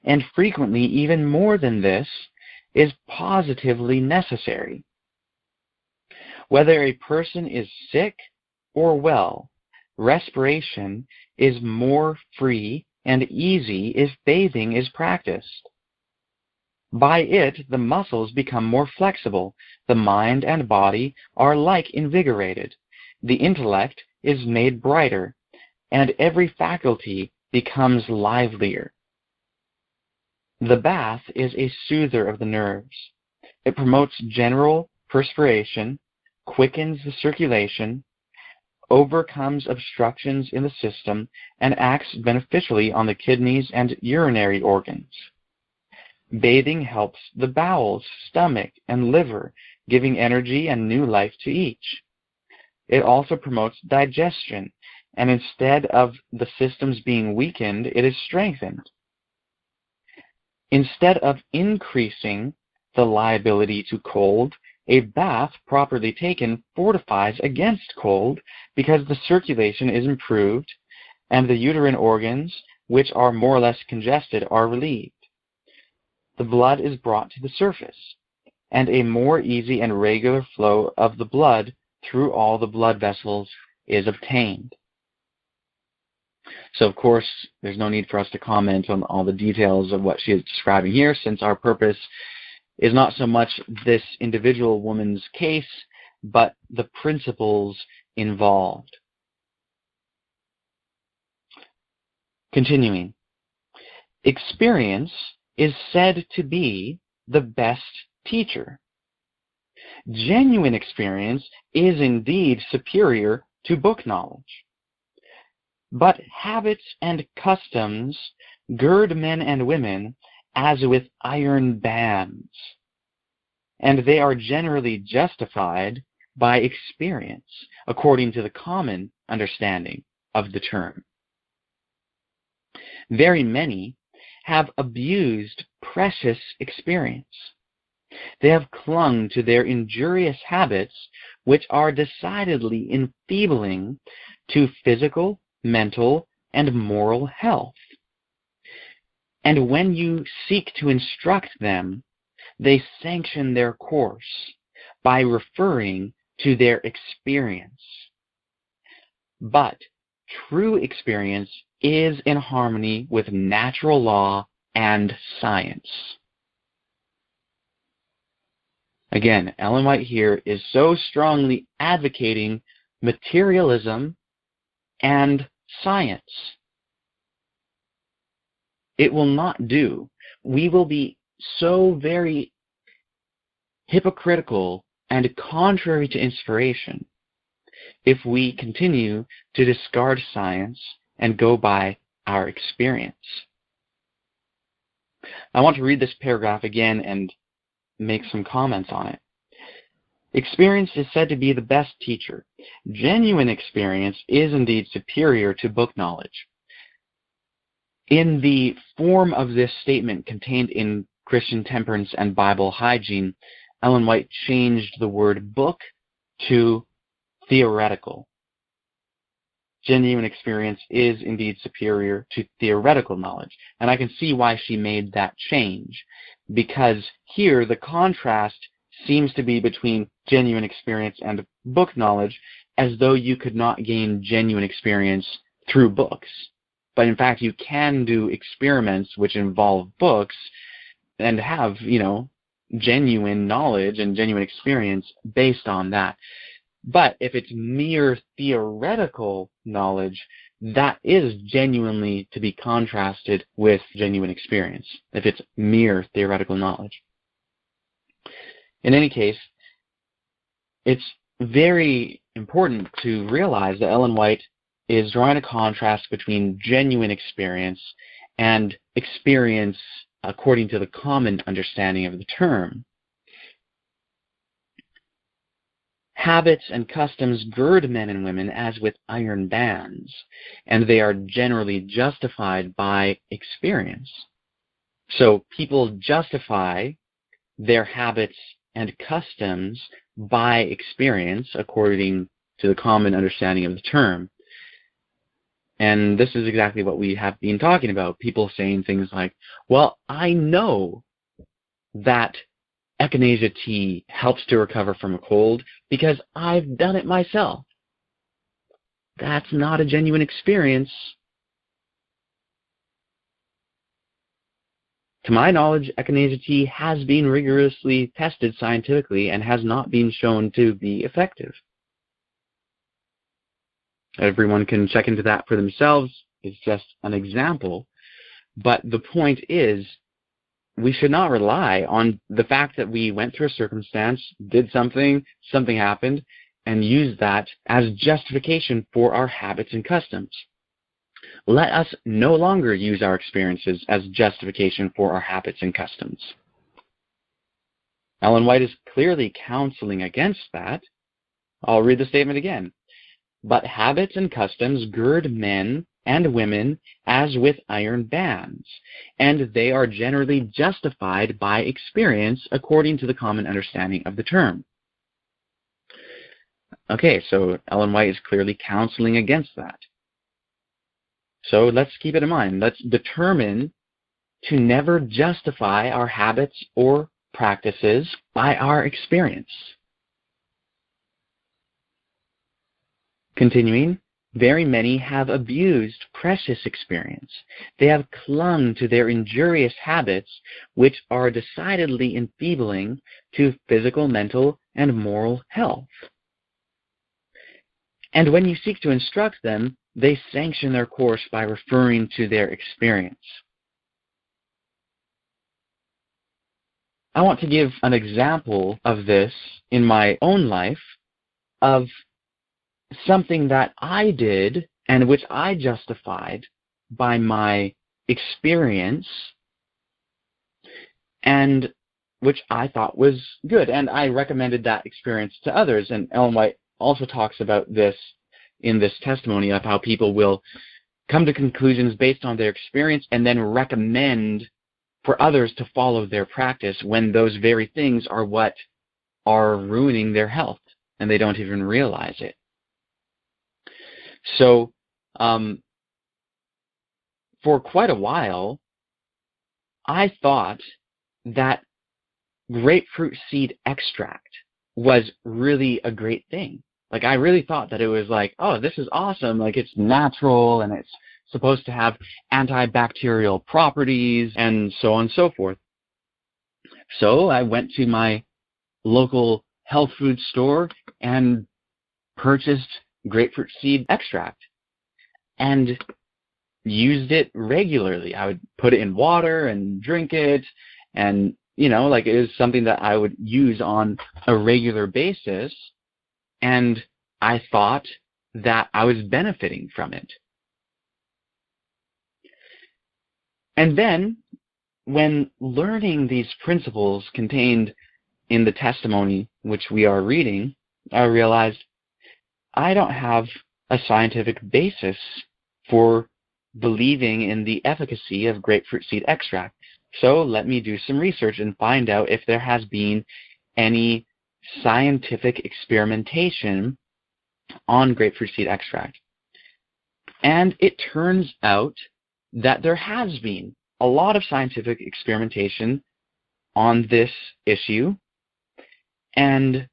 and frequently even more than this is positively necessary. Whether a person is sick or well, respiration is more free and easy if bathing is practiced. By it, the muscles become more flexible, the mind and body are alike invigorated, the intellect is made brighter, and every faculty becomes livelier. The bath is a soother of the nerves. It promotes general perspiration, quickens the circulation, overcomes obstructions in the system, and acts beneficially on the kidneys and urinary organs. Bathing helps the bowels, stomach, and liver, giving energy and new life to each. It also promotes digestion, and instead of the systems being weakened, it is strengthened. Instead of increasing the liability to cold, a bath properly taken fortifies against cold because the circulation is improved and the uterine organs, which are more or less congested, are relieved. The blood is brought to the surface, and a more easy and regular flow of the blood through all the blood vessels is obtained. So, of course, there's no need for us to comment on all the details of what she is describing here, since our purpose is not so much this individual woman's case, but the principles involved. Continuing. Experience is said to be the best teacher. Genuine experience is indeed superior to book knowledge. But habits and customs gird men and women as with iron bands, and they are generally justified by experience, according to the common understanding of the term. Very many have abused precious experience. They have clung to their injurious habits, which are decidedly enfeebling to physical, mental, and moral health. And when you seek to instruct them, they sanction their course by referring to their experience. But true experience is in harmony with natural law and science. Again, Ellen White here is so strongly advocating materialism and science. It will not do. We will be so very hypocritical and contrary to inspiration if we continue to discard science and go by our experience. I want to read this paragraph again and make some comments on it. Experience is said to be the best teacher. Genuine experience is indeed superior to book knowledge. In the form of this statement contained in Christian Temperance and Bible Hygiene, Ellen White changed the word book to theoretical. Genuine experience is indeed superior to theoretical knowledge. And I can see why she made that change, because here the contrast seems to be between genuine experience and book knowledge, as though you could not gain genuine experience through books. But in fact, you can do experiments which involve books and have, genuine knowledge and genuine experience based on that. But if it's mere theoretical knowledge, that is genuinely to be contrasted with genuine experience, if it's mere theoretical knowledge. In any case, it's very important to realize that Ellen White is drawing a contrast between genuine experience and experience according to the common understanding of the term. Habits and customs gird men and women as with iron bands, and they are generally justified by experience. So people justify their habits and customs by experience according to the common understanding of the term. And this is exactly what we have been talking about. People saying things like, well, I know that echinacea tea helps to recover from a cold because I've done it myself. That's not a genuine experience. To my knowledge, echinacea tea has been rigorously tested scientifically and has not been shown to be effective. Everyone can check into that for themselves. It's just an example. But the point is, we should not rely on the fact that we went through a circumstance, did something happened, and use that as justification for our habits and customs. Let us no longer use our experiences as justification for our habits and customs. Ellen White is clearly counseling against that. I'll read the statement again. But habits and customs gird men and women as with iron bands, and they are generally justified by experience according to the common understanding of the term. Okay, so Ellen White is clearly counseling against that. So let's keep it in mind. Let's determine to never justify our habits or practices by our experience. Continuing, very many have abused precious experience. They have clung to their injurious habits, which are decidedly enfeebling to physical, mental, and moral health. And when you seek to instruct them, they sanction their course by referring to their experience. I want to give an example of this in my own life of something that I did and which I justified by my experience and which I thought was good. And I recommended that experience to others. And Ellen White also talks about this in this testimony of how people will come to conclusions based on their experience and then recommend for others to follow their practice when those very things are what are ruining their health and they don't even realize it. So for quite a while, I thought that grapefruit seed extract was really a great thing. Like, I really thought that it was like, oh, this is awesome. Like, it's natural and it's supposed to have anti-bacterial properties and so on and so forth. So I went to my local health food store and purchased grapefruit seed extract and used it regularly. I would put it in water and drink it, and like, it was something that I would use on a regular basis, and I thought that I was benefiting from it. And then, when learning these principles contained in the testimony which we are reading, I realized I don't have a scientific basis for believing in the efficacy of grapefruit seed extract. So let me do some research and find out if there has been any scientific experimentation on grapefruit seed extract. And it turns out that there has been a lot of scientific experimentation on this issue. And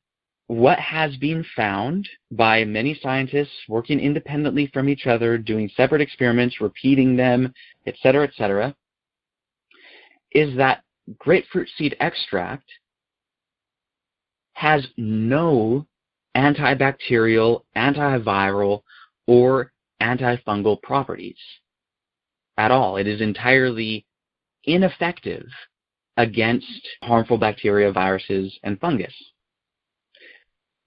what has been found by many scientists working independently from each other, doing separate experiments, repeating them, etc., is that grapefruit seed extract has no antibacterial, antiviral, or antifungal properties at all. It is entirely ineffective against harmful bacteria, viruses, and fungus.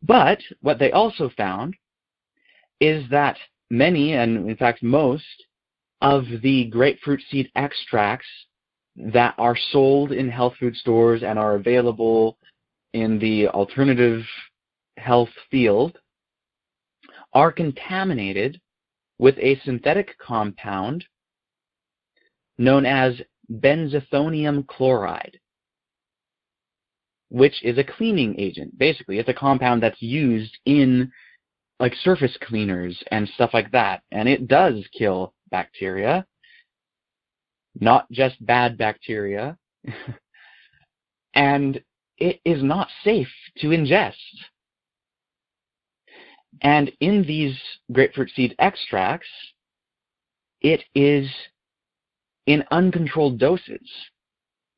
But what they also found is that many, and in fact most, of the grapefruit seed extracts that are sold in health food stores and are available in the alternative health field are contaminated with a synthetic compound known as benzethonium chloride, which is a cleaning agent. Basically, it's a compound that's used in like surface cleaners and stuff like that, and it does kill bacteria, not just bad bacteria, and it is not safe to ingest. And in these grapefruit seed extracts, it is in uncontrolled doses.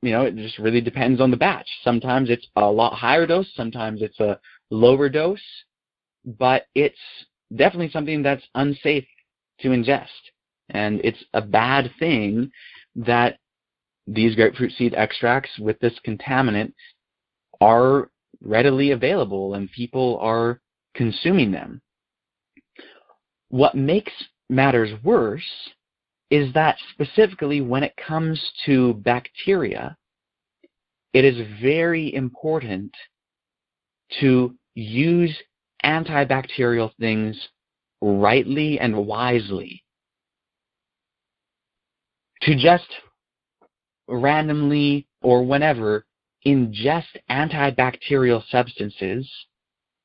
It just really depends on the batch. Sometimes it's a lot higher dose, sometimes it's a lower dose, but it's definitely something that's unsafe to ingest. And it's a bad thing that these grapefruit seed extracts with this contaminant are readily available and people are consuming them. What makes matters worse is that specifically when it comes to bacteria, it is very important to use antibacterial things rightly and wisely. To just randomly or whenever ingest antibacterial substances,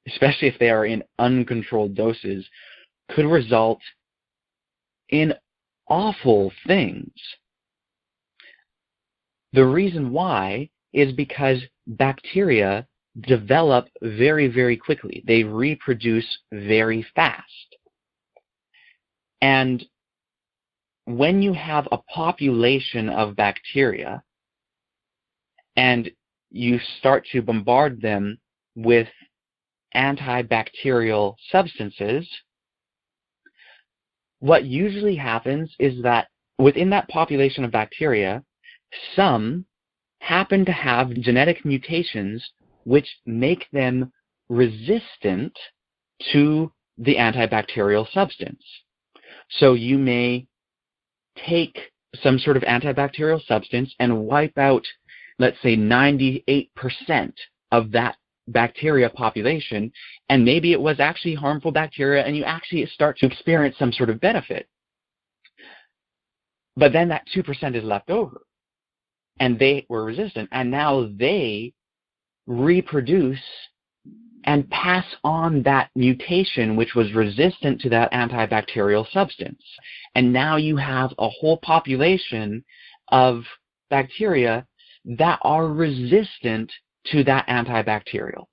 especially if they are in uncontrolled doses, could result in awful things. The reason why is because bacteria develop very, very quickly. They reproduce very fast. And when you have a population of bacteria and you start to bombard them with antibacterial substances, what usually happens is that within that population of bacteria, some happen to have genetic mutations which make them resistant to the antibacterial substance. So you may take some sort of antibacterial substance and wipe out let's say 98% of that bacteria population, and maybe it was actually harmful bacteria and you actually start to experience some sort of benefit. But then that 2% is left over and they were resistant, and now they reproduce and pass on that mutation which was resistant to that antibacterial substance. And now you have a whole population of bacteria that are resistant to that antibacterial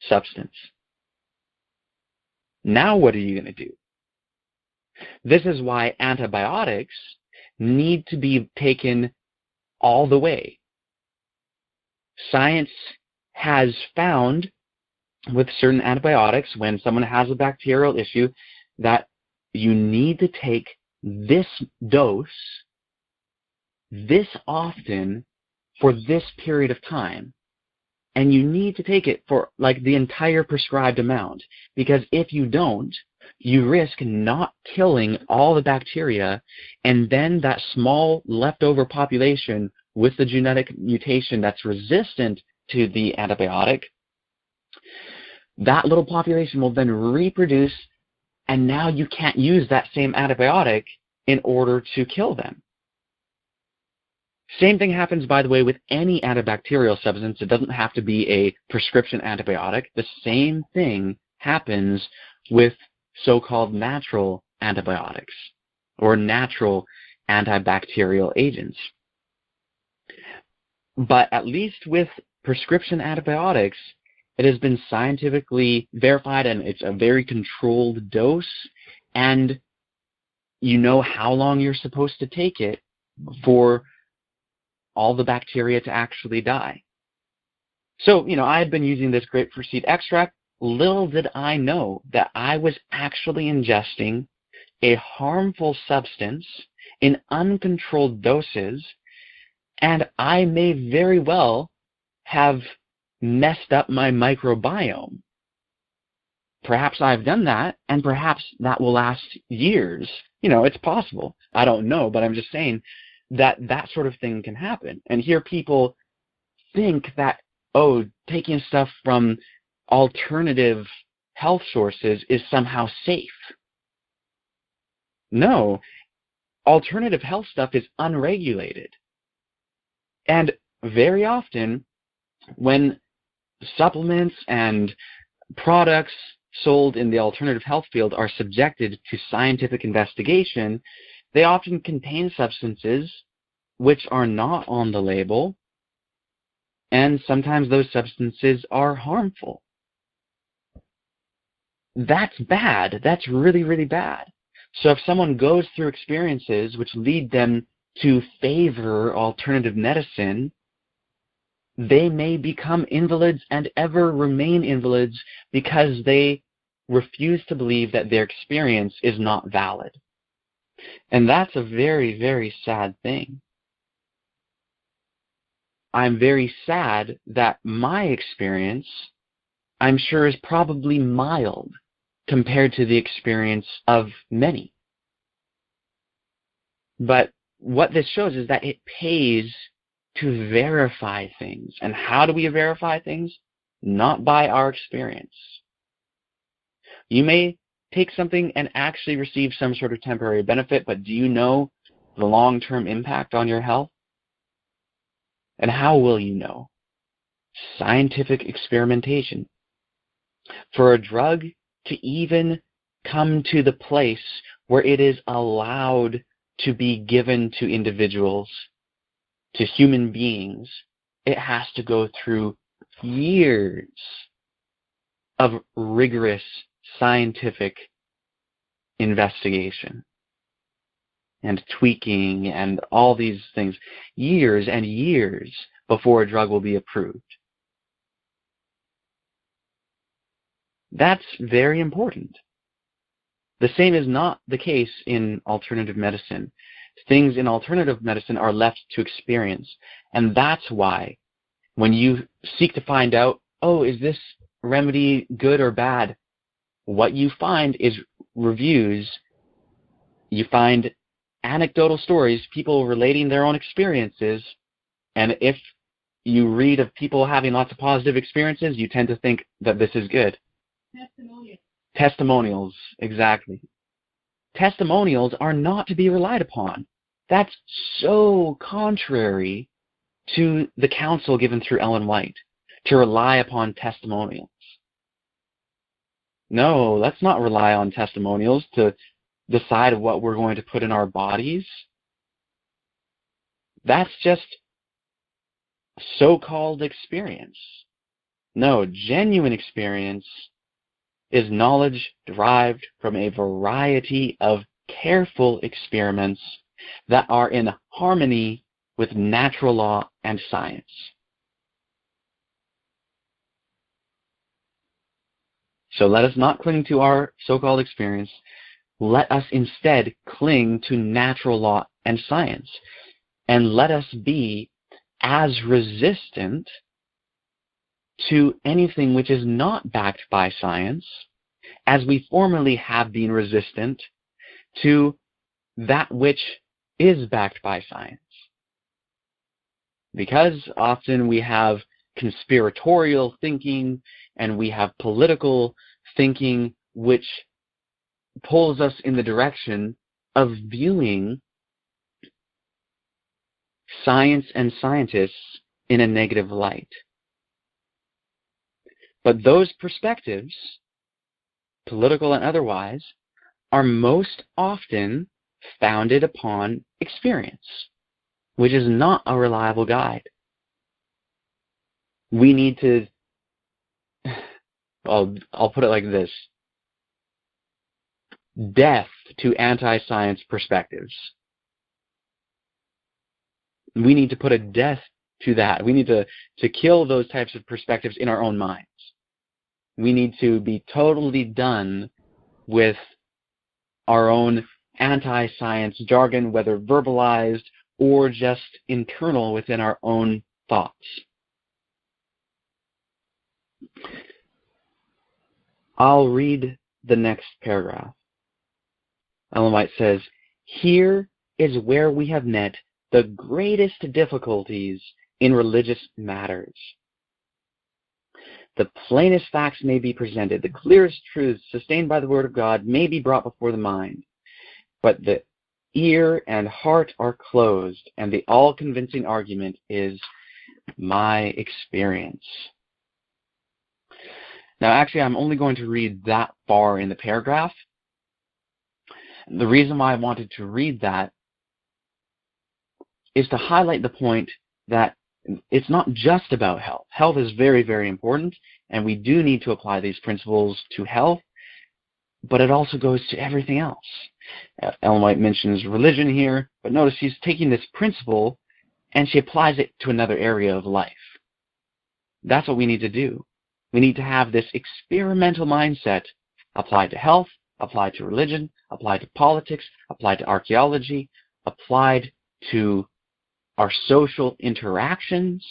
substance. Now what are you going to do? This is why antibiotics need to be taken all the way. Science has found with certain antibiotics, when someone has a bacterial issue, that you need to take this dose this often for this period of time. And you need to take it for like the entire prescribed amount, because if you don't, you risk not killing all the bacteria, and then that small leftover population with the genetic mutation that's resistant to the antibiotic, that little population will then reproduce, and now you can't use that same antibiotic in order to kill them. Same thing happens, by the way, with any antibacterial substance. It doesn't have to be a prescription antibiotic. The same thing happens with so-called natural antibiotics or natural antibacterial agents. But at least with prescription antibiotics, it has been scientifically verified, and it's a very controlled dose, and you know how long you're supposed to take it for all the bacteria to actually die. So, I had been using this grapefruit seed extract. Little did I know that I was actually ingesting a harmful substance in uncontrolled doses, and I may very well have messed up my microbiome. Perhaps I've done that, and perhaps that will last years. It's possible. I don't know, but I'm just saying that that sort of thing can happen. And here people think that, taking stuff from alternative health sources is somehow safe. No, alternative health stuff is unregulated. And very often, when supplements and products sold in the alternative health field are subjected to scientific investigation, they often contain substances which are not on the label, and sometimes those substances are harmful. That's bad. That's really, really bad. So if someone goes through experiences which lead them to favor alternative medicine, they may become invalids and ever remain invalids because they refuse to believe that their experience is not valid. And that's a very, very sad thing. I'm very sad that my experience, I'm sure, is probably mild compared to the experience of many. But what this shows is that it pays to verify things. And how do we verify things? Not by our experience. You may take something and actually receive some sort of temporary benefit, but do you know the long-term impact on your health? And how will you know? Scientific experimentation. For a drug to even come to the place where it is allowed to be given to individuals, to human beings, it has to go through years of rigorous scientific investigation and tweaking and all these things, years and years before a drug will be approved. That's very important. The same is not the case in alternative medicine. Things in alternative medicine are left to experience, and that's why when you seek to find out, is this remedy good or bad, what you find is reviews. You find anecdotal stories, people relating their own experiences, and if you read of people having lots of positive experiences, you tend to think that this is good. Testimonials, exactly. Testimonials are not to be relied upon. That's so contrary to the counsel given through Ellen White, to rely upon testimonials. No, let's not rely on testimonials to decide what we're going to put in our bodies. That's just so-called experience. No, genuine experience is knowledge derived from a variety of careful experiments that are in harmony with natural law and science. So let us not cling to our so-called experience. Let us instead cling to natural law and science. And let us be as resistant to anything which is not backed by science as we formerly have been resistant to that which is backed by science. Because often we have conspiratorial thinking and we have political thinking which pulls us in the direction of viewing science and scientists in a negative light. But those perspectives, political and otherwise, are most often founded upon experience, which is not a reliable guide. We need to, I'll put it like this: death to anti-science perspectives. We need to put a death to that. We need to kill those types of perspectives in our own minds. We need to be totally done with our own anti-science jargon, whether verbalized or just internal within our own thoughts. I'll read the next paragraph. Ellen White says, "Here is where we have met the greatest difficulties in religious matters. The plainest facts may be presented, the clearest truths sustained by the Word of God may be brought before the mind, but the ear and heart are closed, and the all-convincing argument is my experience." Now, actually, I'm only going to read that far in the paragraph. The reason why I wanted to read that is to highlight the point that it's not just about health. Health is very, very important, and we do need to apply these principles to health, but it also goes to everything else. Ellen White mentions religion here, but notice she's taking this principle and she applies it to another area of life. That's what we need to do. We need to have this experimental mindset applied to health, applied to religion, applied to politics, applied to archaeology, applied to our social interactions,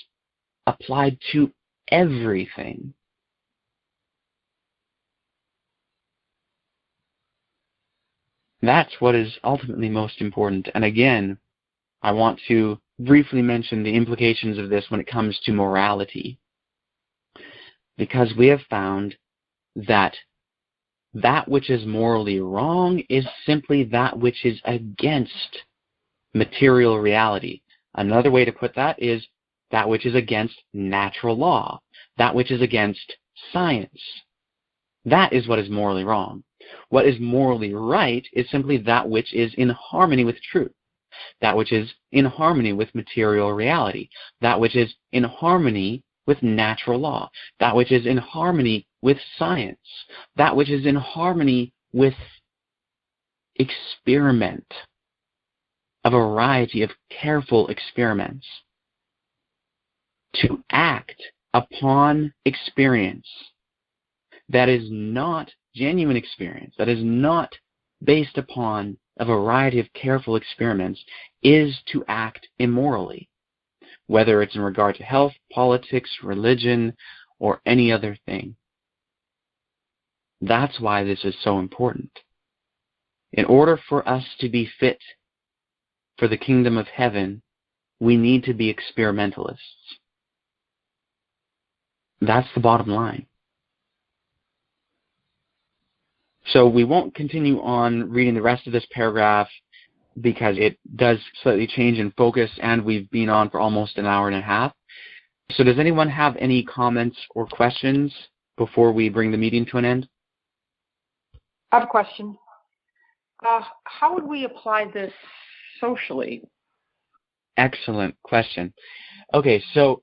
applied to everything. That's what is ultimately most important. And again, I want to briefly mention the implications of this when it comes to morality. Because we have found that that which is morally wrong is simply that which is against material reality. Another way to put that is that which is against natural law, that which is against science. That is what is morally wrong. What is morally right is simply that which is in harmony with truth, that which is in harmony with material reality, that which is in harmony with natural law, that which is in harmony with science, that which is in harmony with experiment, a variety of careful experiments. To act upon experience that is not genuine experience, that is not based upon a variety of careful experiments, is to act immorally, whether it's in regard to health, politics, religion, or any other thing. That's why this is so important. In order for us to be fit for the kingdom of heaven, we need to be experimentalists. That's the bottom line. So we won't continue on reading the rest of this paragraph because it does slightly change in focus, and we've been on for almost an hour and a half. So does anyone have any comments or questions before we bring the meeting to an end? I have a question. How would we apply this socially? Excellent question. Okay, so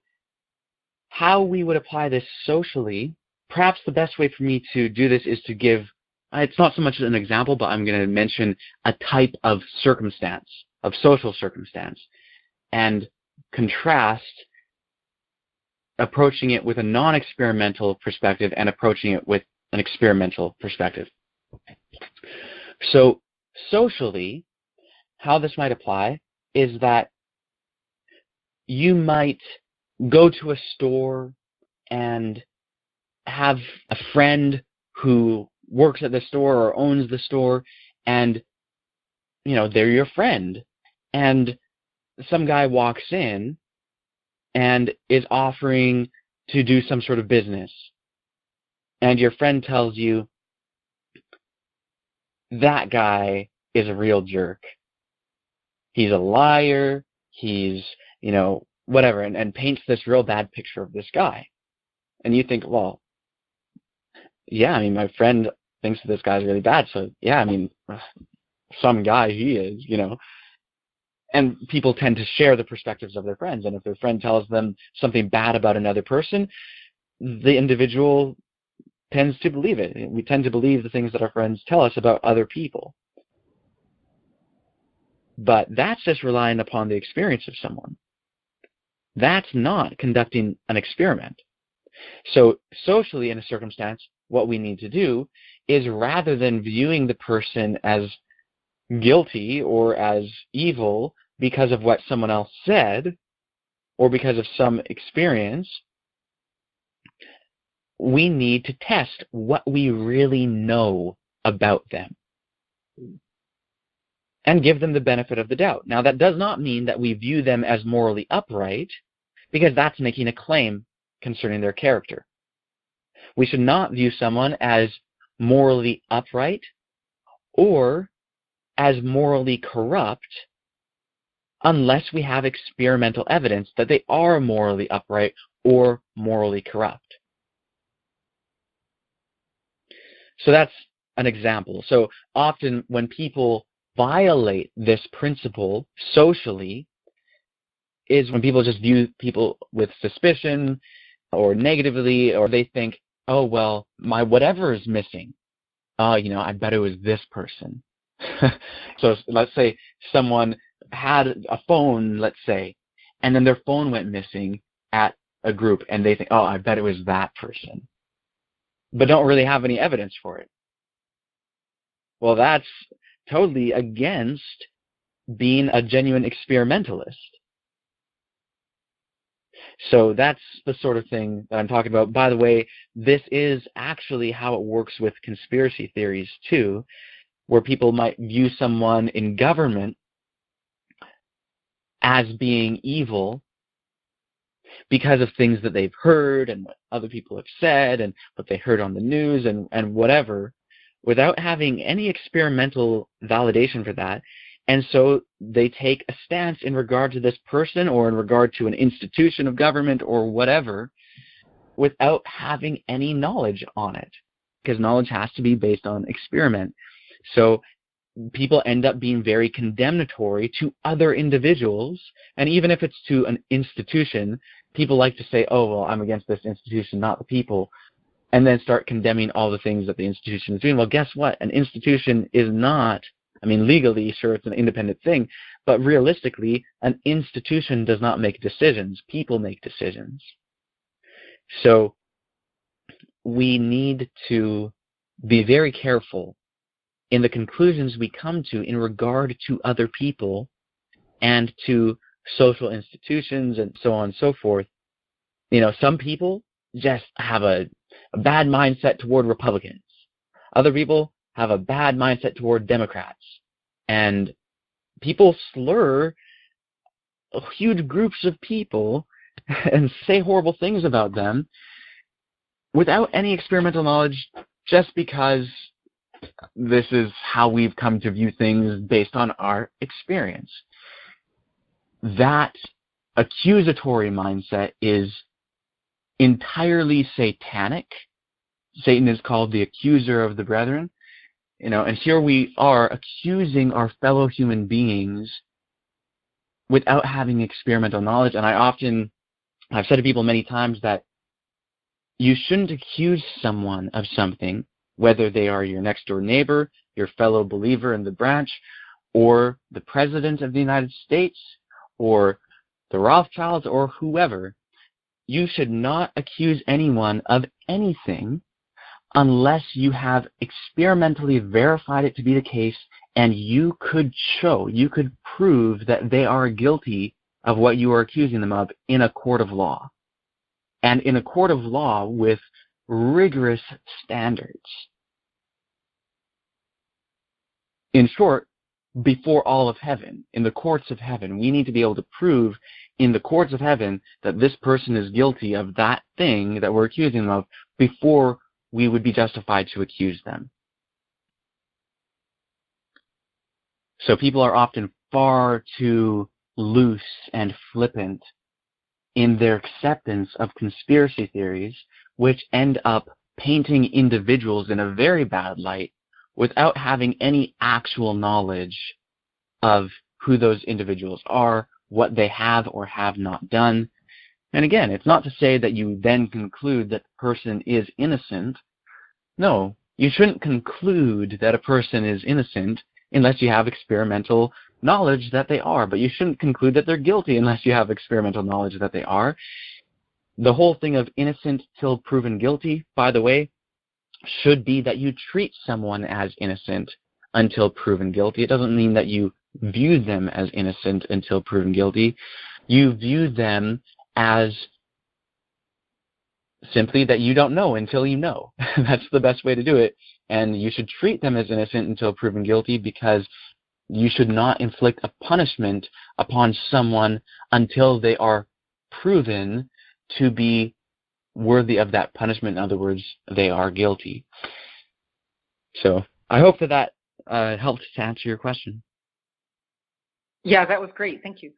how we would apply this socially, perhaps the best way for me to do this is to give, it's not so much an example, but I'm going to mention a type of circumstance, of social circumstance, and contrast approaching it with a non-experimental perspective and approaching it with an experimental perspective. So socially, how this might apply is that you might go to a store and have a friend who works at the store or owns the store, and they're your friend, and some guy walks in and is offering to do some sort of business, and your friend tells you that guy is a real jerk. He's a liar. He's, whatever, and paints this real bad picture of this guy. And you think, well, yeah, my friend thinks that this guy's really bad, so yeah, some guy he is, And people tend to share the perspectives of their friends, and if their friend tells them something bad about another person, the individual tends to believe it. We tend to believe the things that our friends tell us about other people. But that's just relying upon the experience of someone. That's not conducting an experiment. So socially, in a circumstance, what we need to do is, rather than viewing the person as guilty or as evil because of what someone else said or because of some experience, we need to test what we really know about them and give them the benefit of the doubt. Now, that does not mean that we view them as morally upright, because that's making a claim concerning their character. We should not view someone as morally upright or as morally corrupt unless we have experimental evidence that they are morally upright or morally corrupt. So that's an example. So often when people violate this principle socially is when people just view people with suspicion or negatively, or they think, oh, well, my whatever is missing. I bet it was this person. So let's say someone had a phone, let's say, and then their phone went missing at a group, and they think, oh, I bet it was that person, but don't really have any evidence for it. Well, that's totally against being a genuine experimentalist. So that's the sort of thing that I'm talking about. By the way, this is actually how it works with conspiracy theories too, where people might view someone in government as being evil because of things that they've heard and what other people have said and what they heard on the news and whatever, without having any experimental validation for that. And so they take a stance in regard to this person or in regard to an institution of government or whatever without having any knowledge on it, because knowledge has to be based on experiment. So people end up being very condemnatory to other individuals, and even if it's to an institution, people like to say, oh, well, I'm against this institution, not the people, and then start condemning all the things that the institution is doing. Well, guess what? An institution is not, legally, sure, it's an independent thing, but realistically, an institution does not make decisions. People make decisions. So we need to be very careful in the conclusions we come to in regard to other people and to social institutions and so on and so forth. Some people just have a bad mindset toward Republicans. Other people have a bad mindset toward Democrats. And people slur huge groups of people and say horrible things about them without any experimental knowledge, just because this is how we've come to view things based on our experience. That accusatory mindset is entirely satanic. Satan is called the accuser of the brethren. And here we are accusing our fellow human beings without having experimental knowledge. And I've said to people many times that you shouldn't accuse someone of something, whether they are your next door neighbor, your fellow believer in the branch, or the President of the United States, or the Rothschilds, or whoever. You should not accuse anyone of anything unless you have experimentally verified it to be the case and you could prove that they are guilty of what you are accusing them of in a court of law. And in a court of law with rigorous standards. In short, before all of heaven, in the courts of heaven, we need to be able to prove in the courts of heaven that this person is guilty of that thing that we're accusing them of before we would be justified to accuse them. So people are often far too loose and flippant in their acceptance of conspiracy theories, which end up painting individuals in a very bad light without having any actual knowledge of who those individuals are, what they have or have not done. And again, it's not to say that you then conclude that the person is innocent. No, you shouldn't conclude that a person is innocent unless you have experimental knowledge that they are. But you shouldn't conclude that they're guilty unless you have experimental knowledge that they are. The whole thing of innocent till proven guilty, by the way, should be that you treat someone as innocent until proven guilty. It doesn't mean that you view them as innocent until proven guilty. You view them as simply that you don't know until you know. That's the best way to do it. And you should treat them as innocent until proven guilty, because you should not inflict a punishment upon someone until they are proven to be worthy of that punishment. In other words, they are guilty. So I hope that helped to answer your question. Yeah, that was great. Thank you.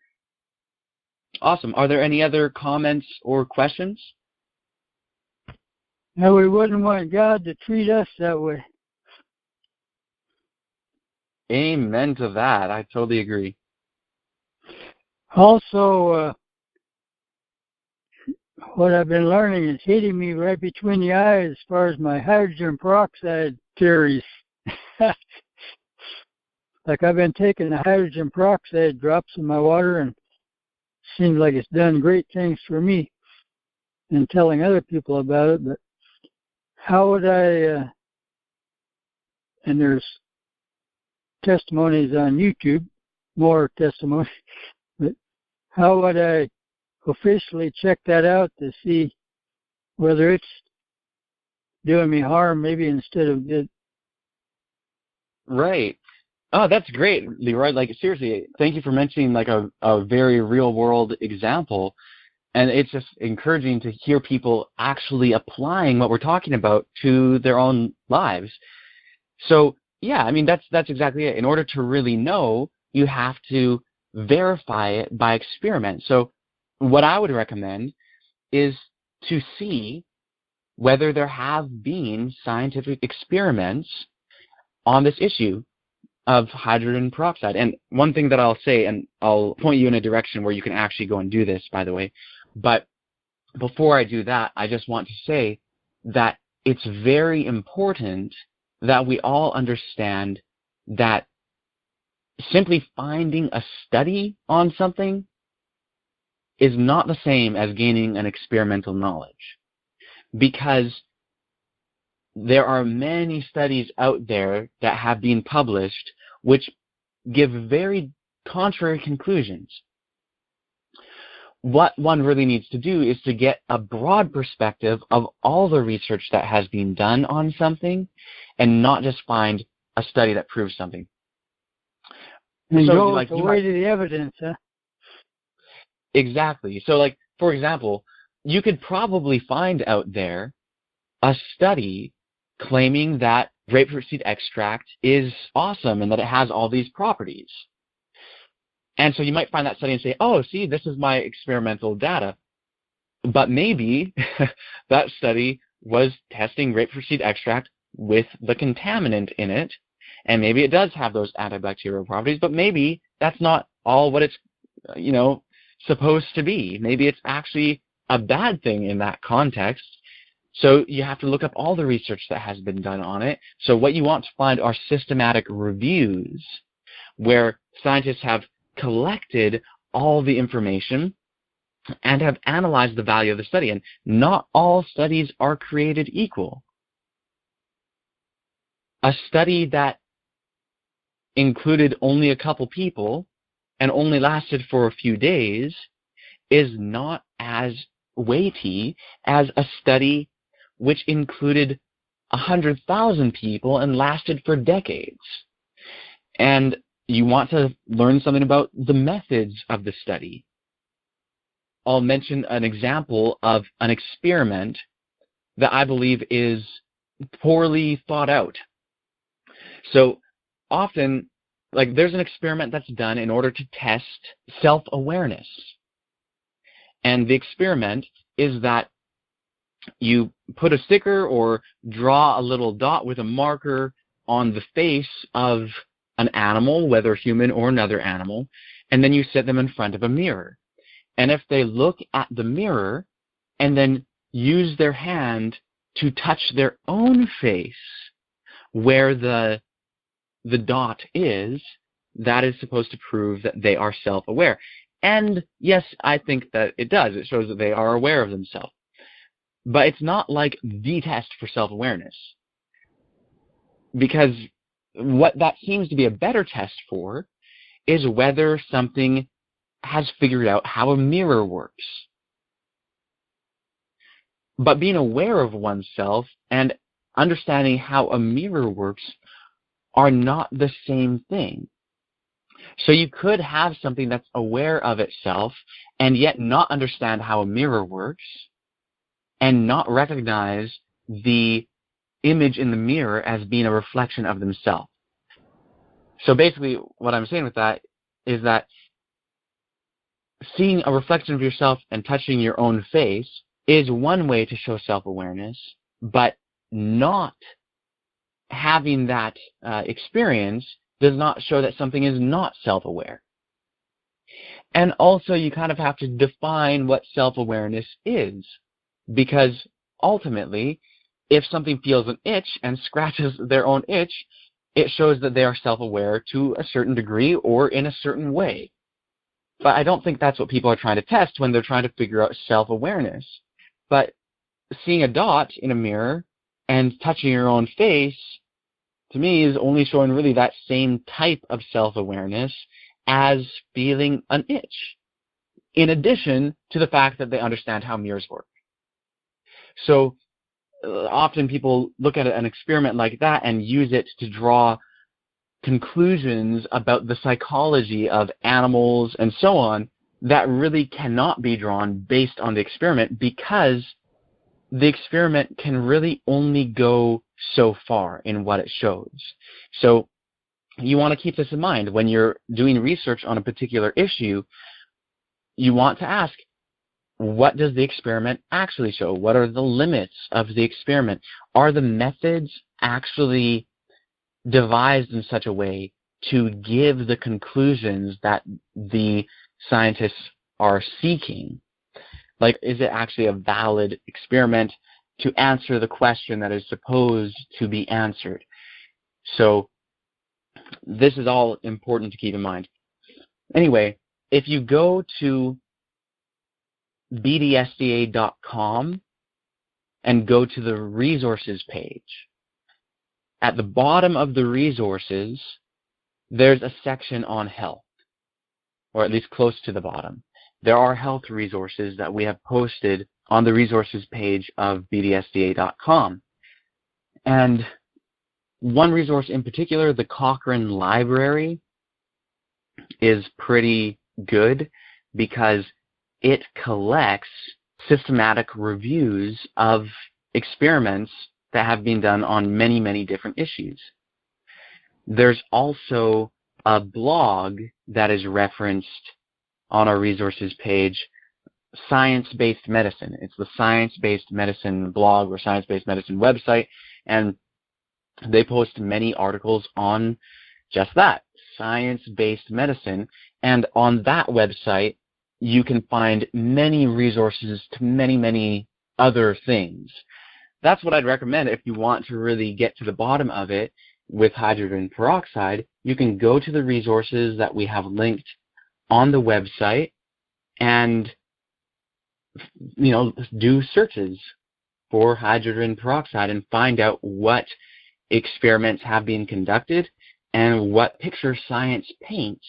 Awesome. Are there any other comments or questions? No, we wouldn't want God to treat us that way. Amen to that. I totally agree. Also, what I've been learning is hitting me right between the eyes as far as my hydrogen peroxide theories. Like I've been taking the hydrogen peroxide drops in my water, and it seems like it's done great things for me, and telling other people about it. But how would I, and there's testimonies on YouTube, more testimonies, but how would I officially check that out to see whether it's doing me harm, maybe instead of good? Right. Oh, that's great, Leroy. Like, seriously, thank you for mentioning like a very real world example. And it's just encouraging to hear people actually applying what we're talking about to their own lives. So, yeah, I mean, that's exactly it. In order to really know, you have to verify it by experiment. So what I would recommend is to see whether there have been scientific experiments on this issue of hydrogen peroxide. And one thing that I'll say, and I'll point you in a direction where you can actually go and do this, by the way, but before I do that, I just want to say that it's very important that we all understand that simply finding a study on something is not the same as gaining an experimental knowledge, because there are many studies out there that have been published which give very contrary conclusions. What one really needs to do is to get a broad perspective of all the research that has been done on something, and not just find a study that proves something. And so, go like, the way to the evidence, huh? Exactly. So, like, for example, you could probably find out there a study claiming that grapefruit seed extract is awesome and that it has all these properties. And so you might find that study and say, oh, see, this is my experimental data. But maybe that study was testing grapefruit seed extract with the contaminant in it, and maybe it does have those antibacterial properties, but maybe that's not all what it's, supposed to be. Maybe it's actually a bad thing in that context. So you have to look up all the research that has been done on it. So what you want to find are systematic reviews where scientists have collected all the information and have analyzed the value of the study. And not all studies are created equal. A study that included only a couple people and only lasted for a few days is not as weighty as a study which included 100,000 people and lasted for decades. And you want to learn something about the methods of the study. I'll mention an example of an experiment that I believe is poorly thought out. So often, there's an experiment that's done in order to test self-awareness. And the experiment is that you put a sticker or draw a little dot with a marker on the face of an animal, whether human or another animal, and then you set them in front of a mirror. And if they look at the mirror and then use their hand to touch their own face where the dot is, that is supposed to prove that they are self-aware. And yes, I think that it does. It shows that they are aware of themselves. But it's not like the test for self-awareness. Because what that seems to be a better test for is whether something has figured out how a mirror works. But being aware of oneself and understanding how a mirror works are not the same thing. So you could have something that's aware of itself and yet not understand how a mirror works and not recognize the image in the mirror as being a reflection of themselves. So basically what I'm saying with that is that seeing a reflection of yourself and touching your own face is one way to show self-awareness, but not having that experience does not show that something is not self-aware. And also you kind of have to define what self-awareness is, because ultimately, if something feels an itch and scratches their own itch, it shows that they are self-aware to a certain degree or in a certain way. But I don't think that's what people are trying to test when they're trying to figure out self-awareness. But seeing a dot in a mirror and touching your own face, to me, is only showing really that same type of self-awareness as feeling an itch, in addition to the fact that they understand how mirrors work. So often people look at an experiment like that and use it to draw conclusions about the psychology of animals and so on that really cannot be drawn based on the experiment, because the experiment can really only go so far in what it shows. So you want to keep this in mind when you're doing research on a particular issue. You want to ask, what does the experiment actually show? What are the limits of the experiment? Are the methods actually devised in such a way to give the conclusions that the scientists are seeking? Is it actually a valid experiment to answer the question that is supposed to be answered? So this is all important to keep in mind. Anyway, if you go to bdsda.com and go to the resources page, at the bottom of the resources, there's a section on health, or at least close to the bottom. There are health resources that we have posted on the resources page of bdsda.com. And one resource in particular, the Cochrane Library, is pretty good because it collects systematic reviews of experiments that have been done on many, many different issues. There's also a blog that is referenced on our resources page, Science-Based Medicine. It's the Science-Based Medicine blog or Science-Based Medicine website, and they post many articles on just that, science-based medicine. And on that website, you can find many resources to many, many other things. That's what I'd recommend if you want to really get to the bottom of it with hydrogen peroxide. You can go to the resources that we have linked on the website and, do searches for hydrogen peroxide and find out what experiments have been conducted and what picture science paints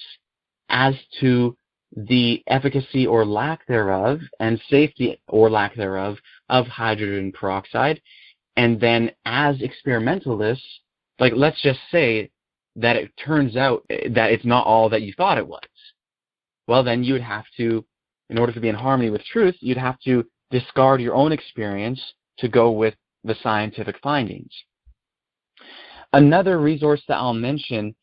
as to the efficacy or lack thereof and safety or lack thereof of hydrogen peroxide. And then as experimentalists, let's just say that it turns out that it's not all that you thought it was. Well, then you would have to, in order to be in harmony with truth, you'd have to discard your own experience to go with the scientific findings. Another resource that I'll mention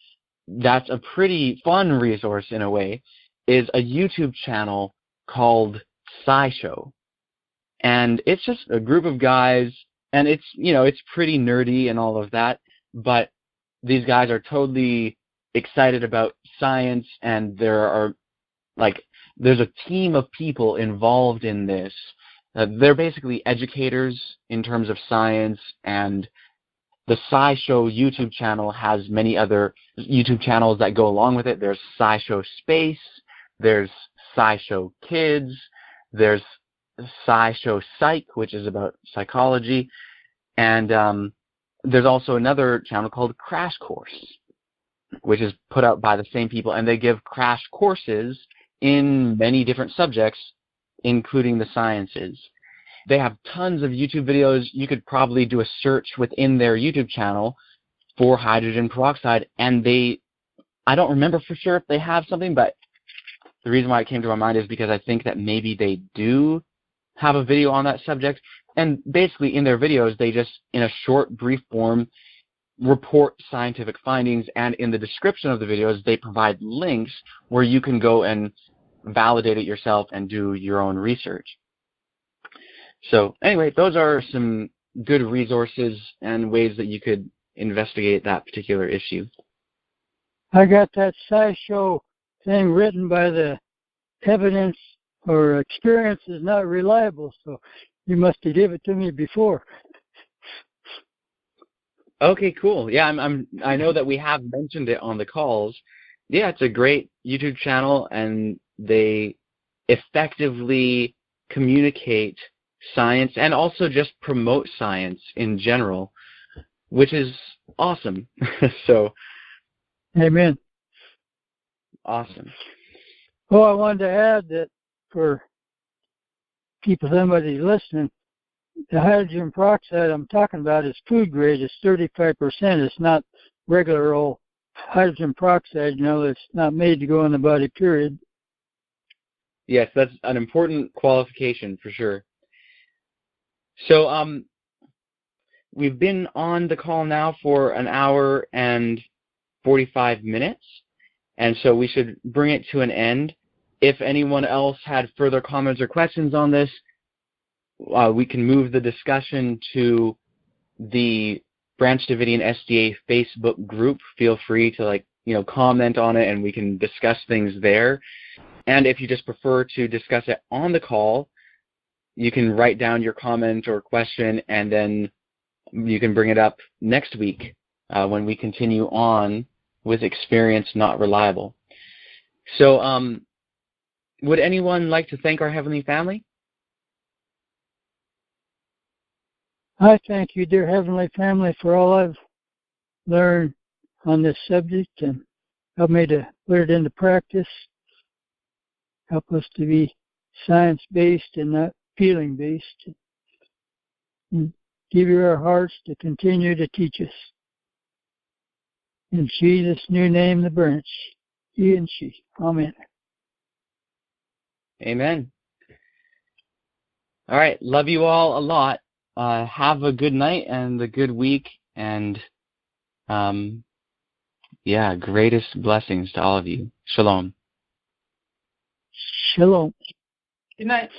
that's a pretty fun resource in a way is a YouTube channel called SciShow. And it's just a group of guys, and it's pretty nerdy and all of that, but these guys are totally excited about science, and there's a team of people involved in this. They're basically educators in terms of science, and the SciShow YouTube channel has many other YouTube channels that go along with it. There's SciShow Space, there's SciShow Kids, there's SciShow Psych, which is about psychology, and there's also another channel called Crash Course, which is put out by the same people, and they give crash courses in many different subjects, including the sciences. They have tons of YouTube videos. You could probably do a search within their YouTube channel for hydrogen peroxide, and I don't remember for sure if they have something, but the reason why it came to my mind is because I think that maybe they do have a video on that subject. And basically in their videos, they just, in a short, brief form, report scientific findings, and in the description of the videos, they provide links where you can go and validate it yourself and do your own research. So anyway, those are some good resources and ways that you could investigate that particular issue. I got that SciShow thing written by the evidence or experience is not reliable, so you must have given it to me before. Okay, cool. Yeah, I know that we have mentioned it on the calls. Yeah, it's a great YouTube channel, and they effectively communicate science and also just promote science in general, which is awesome. So, amen. Awesome. Well, I wanted to add that for somebody listening, the hydrogen peroxide I'm talking about is food grade. It's 35%. It's not regular old hydrogen peroxide. It's not made to go in the body, period. Yes, that's an important qualification for sure. So we've been on the call now for an hour and 45 minutes, and so we should bring it to an end. If anyone else had further comments or questions on this, we can move the discussion to the Branch Davidian SDA Facebook group. Feel free to comment on it, and we can discuss things there. And if you just prefer to discuss it on the call, you can write down your comment or question, and then you can bring it up next week when we continue on with experience not reliable. So would anyone like to thank our Heavenly Family? I thank you, dear Heavenly Family, for all I've learned on this subject, and help me to put it into practice. Help us to be science-based and not feeling-based. And give you our hearts to continue to teach us. In Jesus' new name, the branch, he and she. Amen. Amen. All right. Love you all a lot. have a good night and a good week, and greatest blessings to all of you. Shalom. Shalom. Good night.